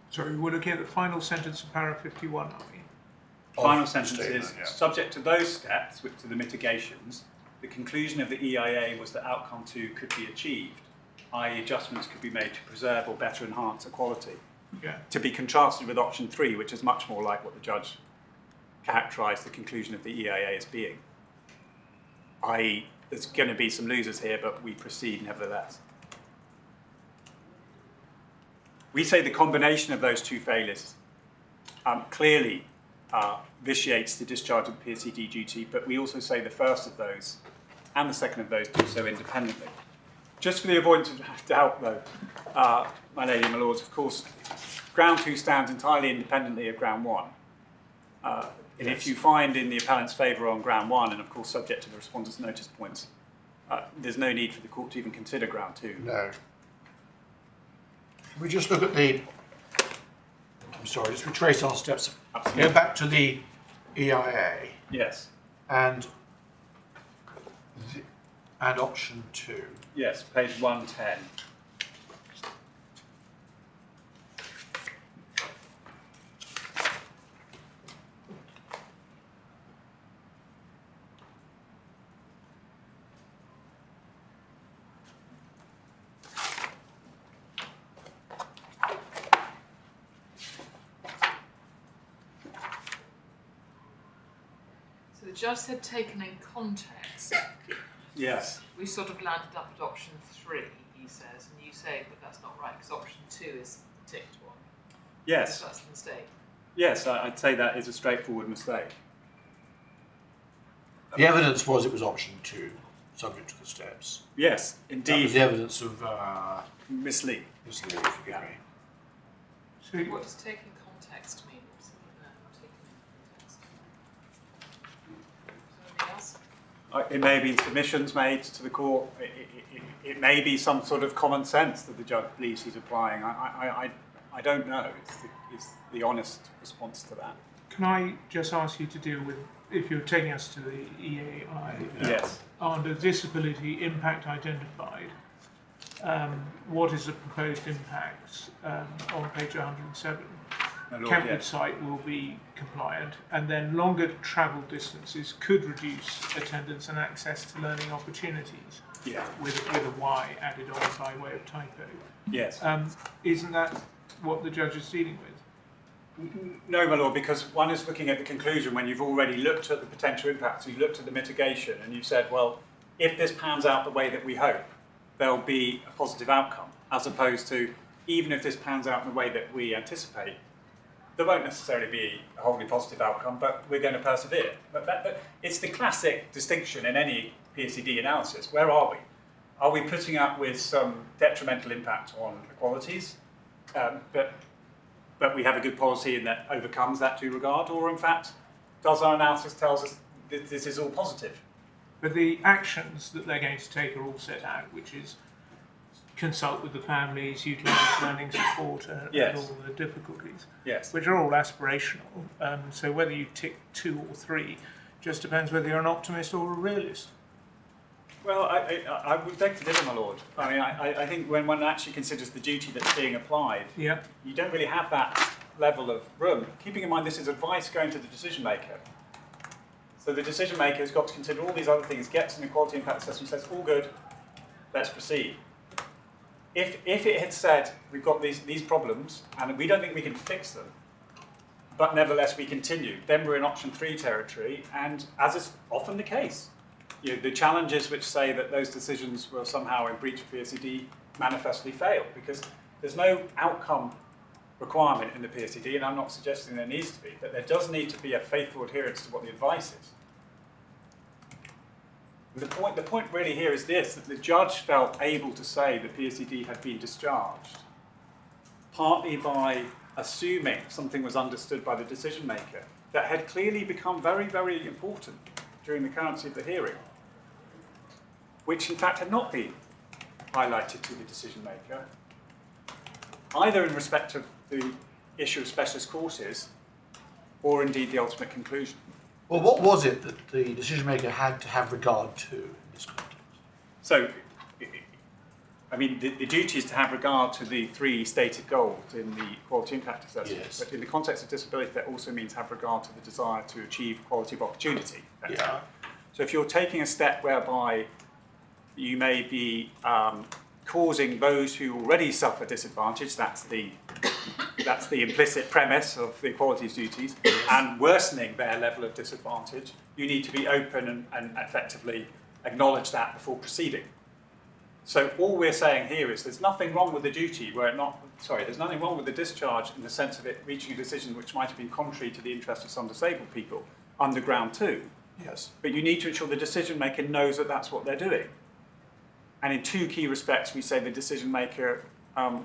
Sorry, we're looking at the final sentence of paragraph 51, are we? Final Of sentence statement, is, yeah. subject to those steps, which are the mitigations, the conclusion of the EIA was that outcome 2 could be achieved, i.e. adjustments could be made to preserve or better enhance equality. Yeah. To be contrasted with option 3, which is much more like what the judge characterised the conclusion of the EIA as being. I.e. there's going to be some losers here, but we proceed nevertheless. We say the combination of those two failures clearly vitiates the discharge of the PSCD duty, but we also say the first of those and the second of those do so independently. Just for the avoidance of doubt, though, my lady and my lords, of course, ground 2 stands entirely independently of ground 1. And if you find in the appellant's favour on ground 1, and of course subject to the respondent's notice points, there's no need for the court to even consider ground 2. No. We just look at the. I'm sorry, just retrace our steps. Absolutely. Go back to the EIA Yes. and option 2. Yes, page 110. So the judge said taken in context. Yes. We sort of landed up at option 3, he says, and you say that that's not right because option 2 is the ticked one. Yes. So that's the mistake. Yes, I'd say that is a straightforward mistake. The evidence was it was option 2, subject to the steps. Yes, That indeed. was the evidence of Miss Lee. Ms. Lee, forgive me. So, What does taken in context mean? What's the meaning of taken in context? Something else? It may be submissions made to the court. It may be some sort of common sense that the judge believes he's applying. I don't know. It's the honest response to that. can I just ask you to deal with, if you're taking us to the EAI, Yes. under disability impact identified, what is the proposed impact on page 107? My lord, Campwood yes. site will be compliant, and then longer travel distances could reduce attendance and access to learning opportunities, Yeah. with a Y added on by way of typo. Yes. Isn't that what the judge is dealing with? No, my lord, because one is looking at the conclusion when you've already looked at the potential impacts, you've looked at the mitigation, and you've said, well, if this pans out the way that we hope, there'll be a positive outcome, as opposed to, even if this pans out in the way that we anticipate, there won't necessarily be a wholly positive outcome, but we're going to persevere. But it's the classic distinction in any PSCD analysis. Where are we? Are we putting up with some detrimental impact on equalities, but we have a good policy and that overcomes that due regard, or in fact, does our analysis tells us that this is all positive? But the actions that they're going to take are all set out, which is consult with the families, utilise learning support Yes. and all the difficulties, Yes. which are all aspirational. So whether you tick 2 or 3 just depends whether you're an optimist or a realist. Well, I would beg to differ, my lord. I mean, I think when one actually considers the duty that's being applied, Yeah. you don't really have that level of room. Keeping in mind this is advice going to the decision maker. So the decision maker has got to consider all these other things, gets an equality impact assessment, says, all good, let's proceed. If it had said, we've got these problems, and we don't think we can fix them, but nevertheless we continue, then we're in option 3 territory, and as is often the case, the challenges which say that those decisions were somehow in breach of PSCD manifestly fail, because there's no outcome requirement in the PSCD, and I'm not suggesting there needs to be, but there does need to be a faithful adherence to what the advice is. The point really here is this, that the judge felt able to say the PSCD had been discharged, partly by assuming something was understood by the decision maker that had clearly become very, very important during the currency of the hearing, which in fact had not been highlighted to the decision maker, either in respect of the issue of specialist courses or indeed the ultimate conclusion. Well, what was it that the decision maker had to have regard to in this context? So, I mean, the duty is to have regard to the 3 stated goals in the quality impact assessment. Yes. But in the context of disability, that also means have regard to the desire to achieve equality of opportunity. Yeah. So if you're taking a step whereby you may be causing those who already suffer disadvantage, that's the implicit premise of the equalities duties, and worsening their level of disadvantage, you need to be open and effectively acknowledge that before proceeding. So all we're saying here is there's nothing wrong with the duty there's nothing wrong with the discharge in the sense of it reaching a decision which might have been contrary to the interest of some disabled people under ground 2. Yes. But you need to ensure the decision maker knows that that's what they're doing. And in 2 key respects, we say the decision maker, in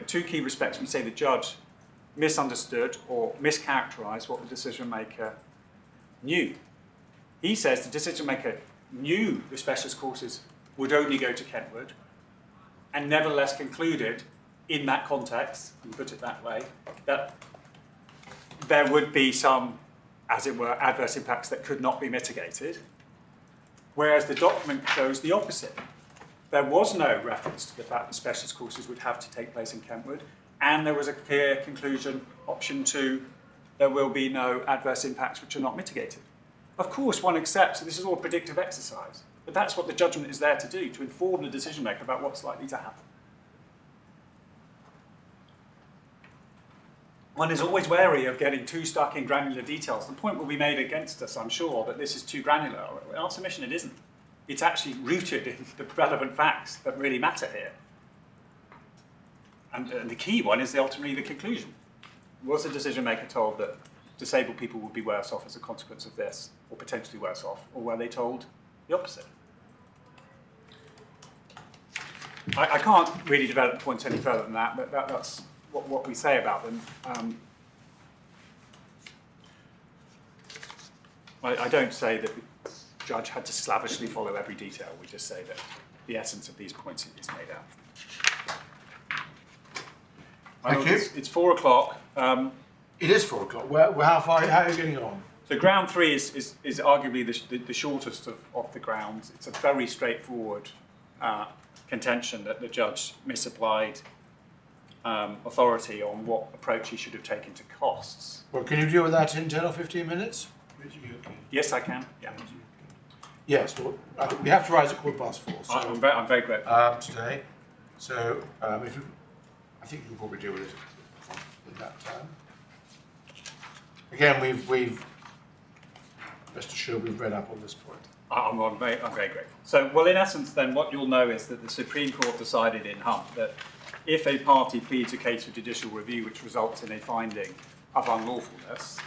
2 key respects, we say the judge misunderstood or mischaracterized what the decision maker knew. He says the decision maker knew the specialist courses would only go to Kentwood, and nevertheless concluded in that context, and put it that way, that there would be some, as it were, adverse impacts that could not be mitigated, whereas the document shows the opposite. There was no reference to the fact that specialist courses would have to take place in Kentwood, and there was a clear conclusion, option 2, there will be no adverse impacts which are not mitigated. Of course, one accepts that this is all a predictive exercise, but that's what the judgment is there to do, to inform the decision maker about what's likely to happen. One is always wary of getting too stuck in granular details. The point will be made against us, I'm sure, that this is too granular. In our submission, it isn't. It's actually rooted in the relevant facts that really matter here. And the key one is ultimately the conclusion. Was the decision maker told that disabled people would be worse off as a consequence of this, or potentially worse off, or were they told the opposite? I can't really develop the points any further than that, but that's what we say about them. I don't say that the judge had to slavishly follow every detail. We just say that the essence of these points is made out. Thank you. It's 4 o'clock. It is 4 o'clock. How are you getting on? So ground 3 is arguably the shortest of the grounds. It's a very straightforward contention that the judge misapplied authority on what approach he should have taken to costs. Well, can you deal with that in 10 or 15 minutes? Yes, I can. Yeah. Yes, well, I think we have to rise at 4:15. So, I'm very grateful. today. So, I think you can probably deal with it in that time. Again, we've rest assured we've read up on this point. I'm very grateful. So, well, in essence, then, what you'll know is that the Supreme Court decided in Hunt that if a party pleads a case for judicial review which results in a finding of unlawfulness,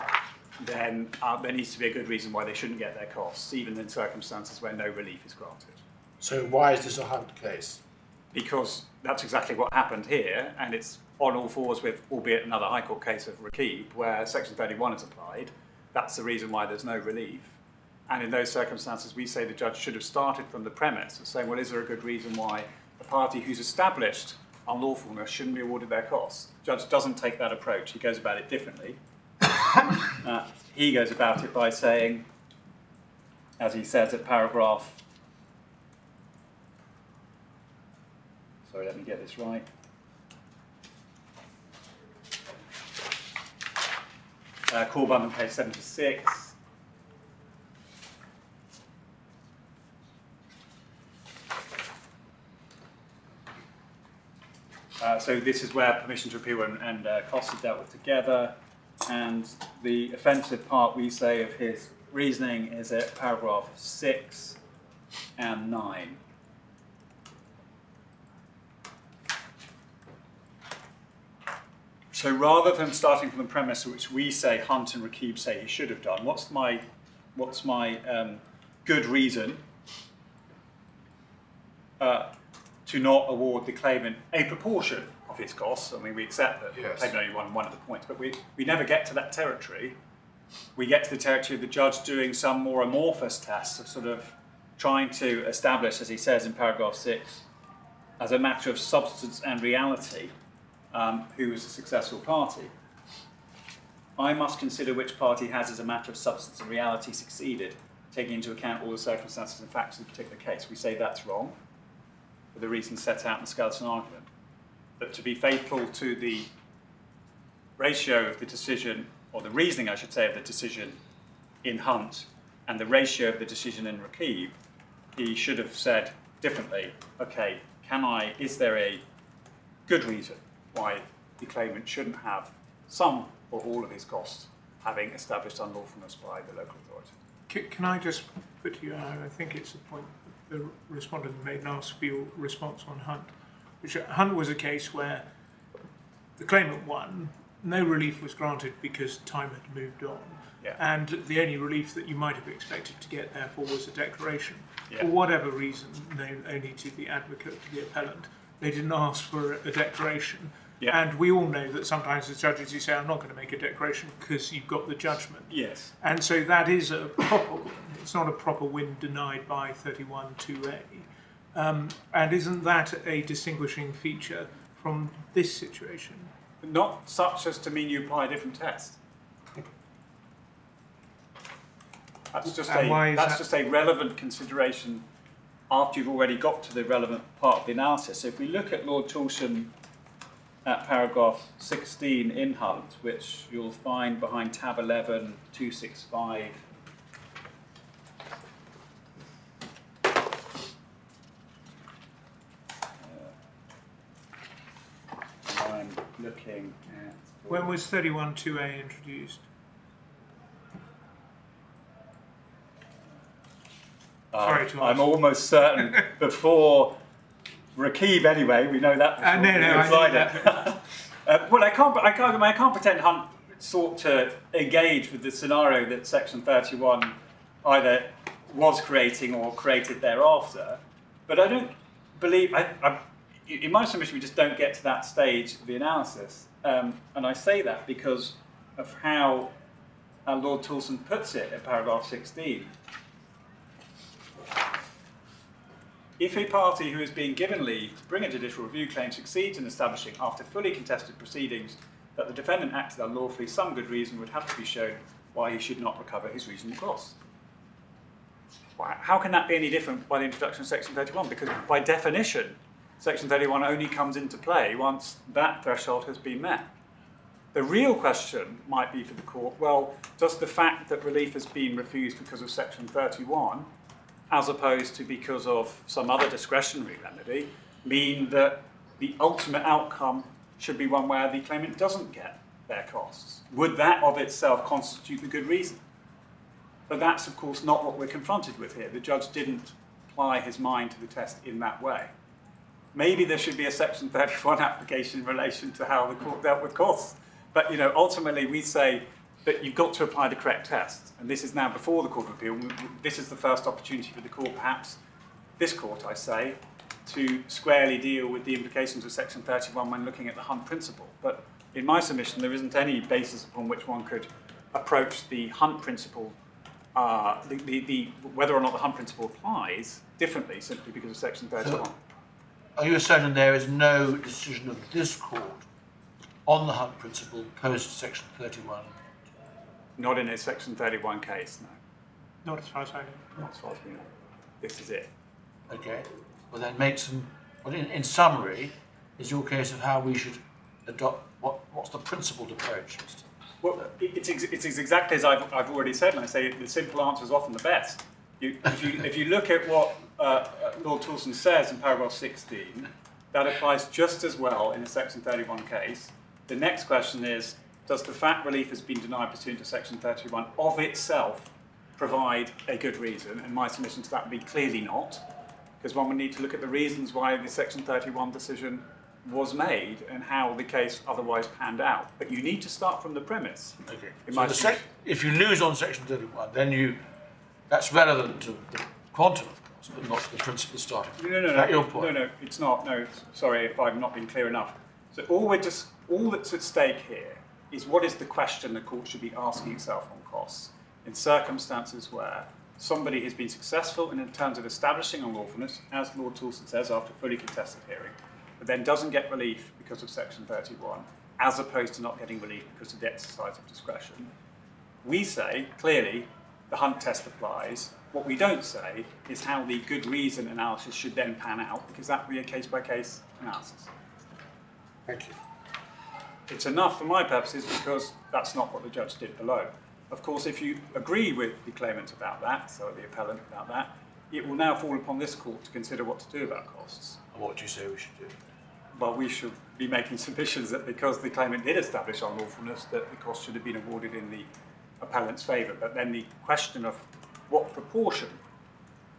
then there needs to be a good reason why they shouldn't get their costs, even in circumstances where no relief is granted. So why is this a Hunt case? Because that's exactly what happened here, and it's on all fours with, albeit another High Court case of Rakib, where Section 31 is applied. That's the reason why there's no relief. And in those circumstances, we say the judge should have started from the premise of saying, well, is there a good reason why a party who's established unlawfulness shouldn't be awarded their costs? The judge doesn't take that approach. He goes about it differently. He goes about it by saying, as he says at paragraph, sorry, let me get this right. Corbin on page 76. So this is where permission to appeal and costs are dealt with together. And the offensive part, we say, of his reasoning is at paragraph 6 and 9. So rather than starting from the premise which we say Hunt and Rakib say he should have done, what's my good reason to not award the claimant a proportion of his costs? I mean, we accept that the claimant only won one of the points, but we never get to that territory. We get to the territory of the judge doing some more amorphous tests of sort of trying to establish, as he says in paragraph 6, as a matter of substance and reality, who is the successful party. I must consider which party has, as a matter of substance and reality, succeeded, taking into account all the circumstances and facts of the particular case. We say that's wrong, for the reasons set out in the skeleton argument. But to be faithful to the ratio of the decision, or the reasoning, I should say, of the decision in Hunt, and the ratio of the decision in Rakib, he should have said differently, okay, is there a good reason why the claimant shouldn't have some or all of his costs, having established unlawfulness by the local authority? Can I just put to you, I think it's a point that the respondent made, and ask for your response on Hunt. Which Hunt was a case where the claimant won, no relief was granted because time had moved on, and the only relief that you might have expected to get, therefore, was a declaration. For whatever reason, known only to the advocate, to the appellant, they didn't ask for a declaration. And we all know that sometimes as judges you say, I'm not going to make a declaration because you've got the judgment. Yes. And so that is a proper win. It's not a proper win denied by 31(2)(a). And isn't that a distinguishing feature from this situation? Not such as to mean you apply a different test. That's just just a relevant consideration after you've already got to the relevant part of the analysis. So if we look at Lord Toulson at paragraph 16 in Hunt, which you'll find behind tab 11, 265. I'm looking at... When was 31(2)(a) introduced? Sorry to ask. I'm almost certain before Rakib, anyway. We know that. I know that. Well, I can't pretend Hunt sought to engage with the scenario that Section 31 either was creating or created thereafter. But I don't believe. In my submission, we just don't get to that stage of the analysis, and I say that because of how Lord Toulson puts it at paragraph 16. If a party who is being given leave to bring a judicial review claim succeeds in establishing, after fully contested proceedings, that the defendant acted unlawfully, some good reason would have to be shown why he should not recover his reasonable costs. How can that be any different by the introduction of Section 31? Because by definition, Section 31 only comes into play once that threshold has been met. The real question might be for the court, well, does the fact that relief has been refused because of Section 31, as opposed to because of some other discretionary remedy, mean that the ultimate outcome should be one where the claimant doesn't get their costs? Would that of itself constitute the good reason? But that's, of course, not what we're confronted with here. The judge didn't apply his mind to the test in that way. Maybe there should be a Section 31 application in relation to how the court dealt with costs. But ultimately we say that you've got to apply the correct test. And this is now before the Court of Appeal. This is the first opportunity for the court, perhaps this court, I say, to squarely deal with the implications of Section 31 when looking at the Hunt principle. But in my submission, there isn't any basis upon which one could approach the Hunt principle, whether or not the Hunt principle applies differently simply because of Section 31. So, are you asserting there is no decision of this court on the Hunt principle post Section 31? Not in a Section 31 case, no. Not as far as I know. Not as far as we know. This is it. Okay. Well, then make some. Well, in summary, is your case of how we should adopt what's the principled approach? Well, it's exactly as I've already said, and I say the simple answer is often the best. If you look at what Lord Toulson says in paragraph 16, That applies just as well in a Section 31 case. The next question is, does the fact relief has been denied pursuant to Section 31 of itself provide a good reason? And my submission to that would be clearly not, because one would need to look at the reasons why the Section 31 decision was made and how the case otherwise panned out. But you need to start from the premise. Okay. So if you lose on Section 31, then that's relevant to the quantum of cost, but not to the principal starting point. No, Is that your point? No, it's not. No, sorry if I've not been clear enough. So all that's at stake here is what is the question the court should be asking itself on costs in circumstances where somebody has been successful in terms of establishing unlawfulness, as Lord Toulson says, after fully contested hearing, but then doesn't get relief because of Section 31, as opposed to not getting relief because of the exercise of discretion. We say, clearly, the Hunt test applies. What we don't say is how the good reason analysis should then pan out, because that would be a case-by-case analysis. Thank you. It's enough for my purposes because that's not what the judge did below. Of course, if you agree with the claimant about that, so the appellant about that, it will now fall upon this court to consider what to do about costs. And what do you say we should do? Well, we should be making submissions that because the claimant did establish unlawfulness, that the cost should have been awarded in the appellant's favour. But then the question of what proportion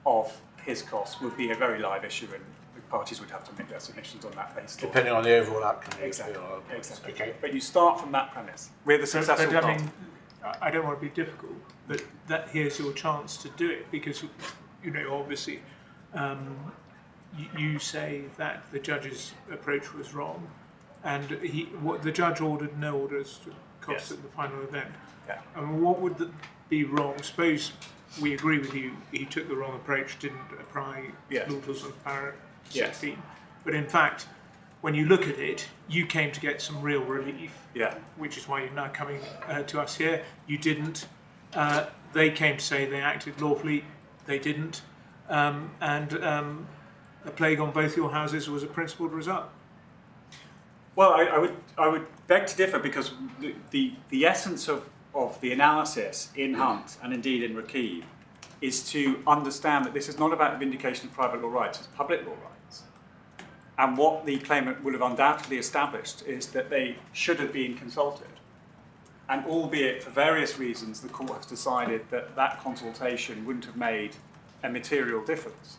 of his costs would be a very live issue, and the parties would have to make their submissions on that basis. Depending on the overall outcome. Exactly. Exactly. Okay. But you start from that premise. We're the successful But, I party. mean, I don't want to be difficult, but here's your chance to do it, because, obviously, you say that the judge's approach was wrong, and the judge ordered no orders to costs Yes. at the final event. Yeah. And what would be wrong? Suppose we agree with you, he took the wrong approach, didn't apply Yes. Lord Toulson's Para Yes. 16. But in fact, when you look at it, you came to get some real relief, Yeah. which is why you're now coming to us here. You didn't. They came to say they acted lawfully. They didn't. A plague on both your houses was a principled result. Well, I would beg to differ, because the essence of the analysis in Hunt and indeed in Rakib is to understand that this is not about the vindication of private law rights, it's public law rights. And what the claimant would have undoubtedly established is that they should have been consulted. And albeit for various reasons, the court has decided that that consultation wouldn't have made a material difference.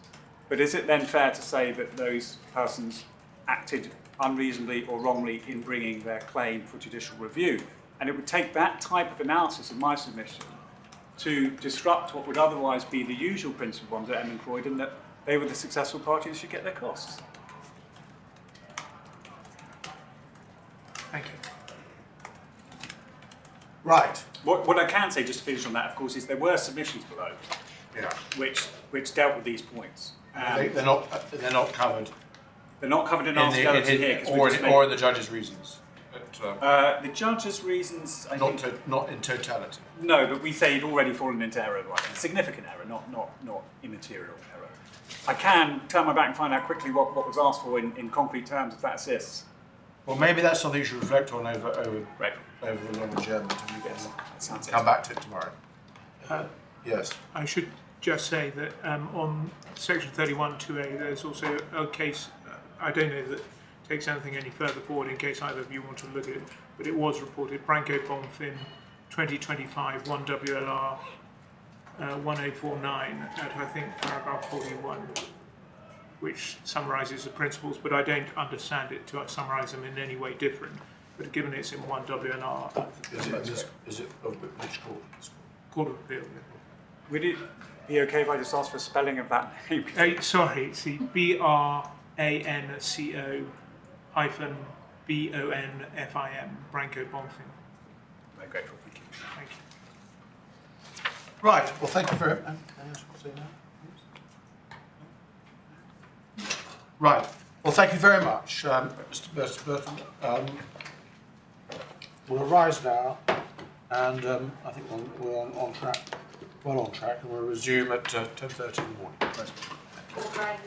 But is it then fair to say that those persons acted unreasonably or wrongly in bringing their claim for judicial review? And it would take that type of analysis, in my submission, to disrupt what would otherwise be the usual principle under M. Croydon, that they were the successful party and should get their costs. Thank you. Right. What I can say, just to finish on that, of course, is there were submissions below, Yeah. which dealt with these points. They're not covered They're not covered in our in skeleton here. 'Cause we're just making- or in the judge's reasons. But, the judge's reasons, I not think, not in totality. no, but we say he'd already fallen into error, right? Significant error, not immaterial error. I can turn my back and find out quickly what was asked for in concrete terms, if that assists. Well, maybe that's something you should reflect on over Right. the long adjournment, and you Yes, that sounds come back to it tomorrow. Yes. I should just say that on section 31(2)(a), there's also a case, I don't know that takes anything any further forward in case either of you want to look at it, but it was reported, Branco Bonfim 2025 1WLR 1049 at, I think, paragraph 41, which summarises the principles, but I don't understand it to summarise them in any way different. But given it's in 1WLR, Is it of which court? Court of Appeal. Would it be okay if I just asked for a spelling of that name? Sorry, it's the BRANCO -BONFIM, Branco Bonfim. Very grateful, thank you. Thank you. Right. Well, thank you very much. Right. Well, thank you very much, Mr. Burton. We'll rise now, and I think we're on track. Well on track, and we'll resume at 10:30 in the morning. All right,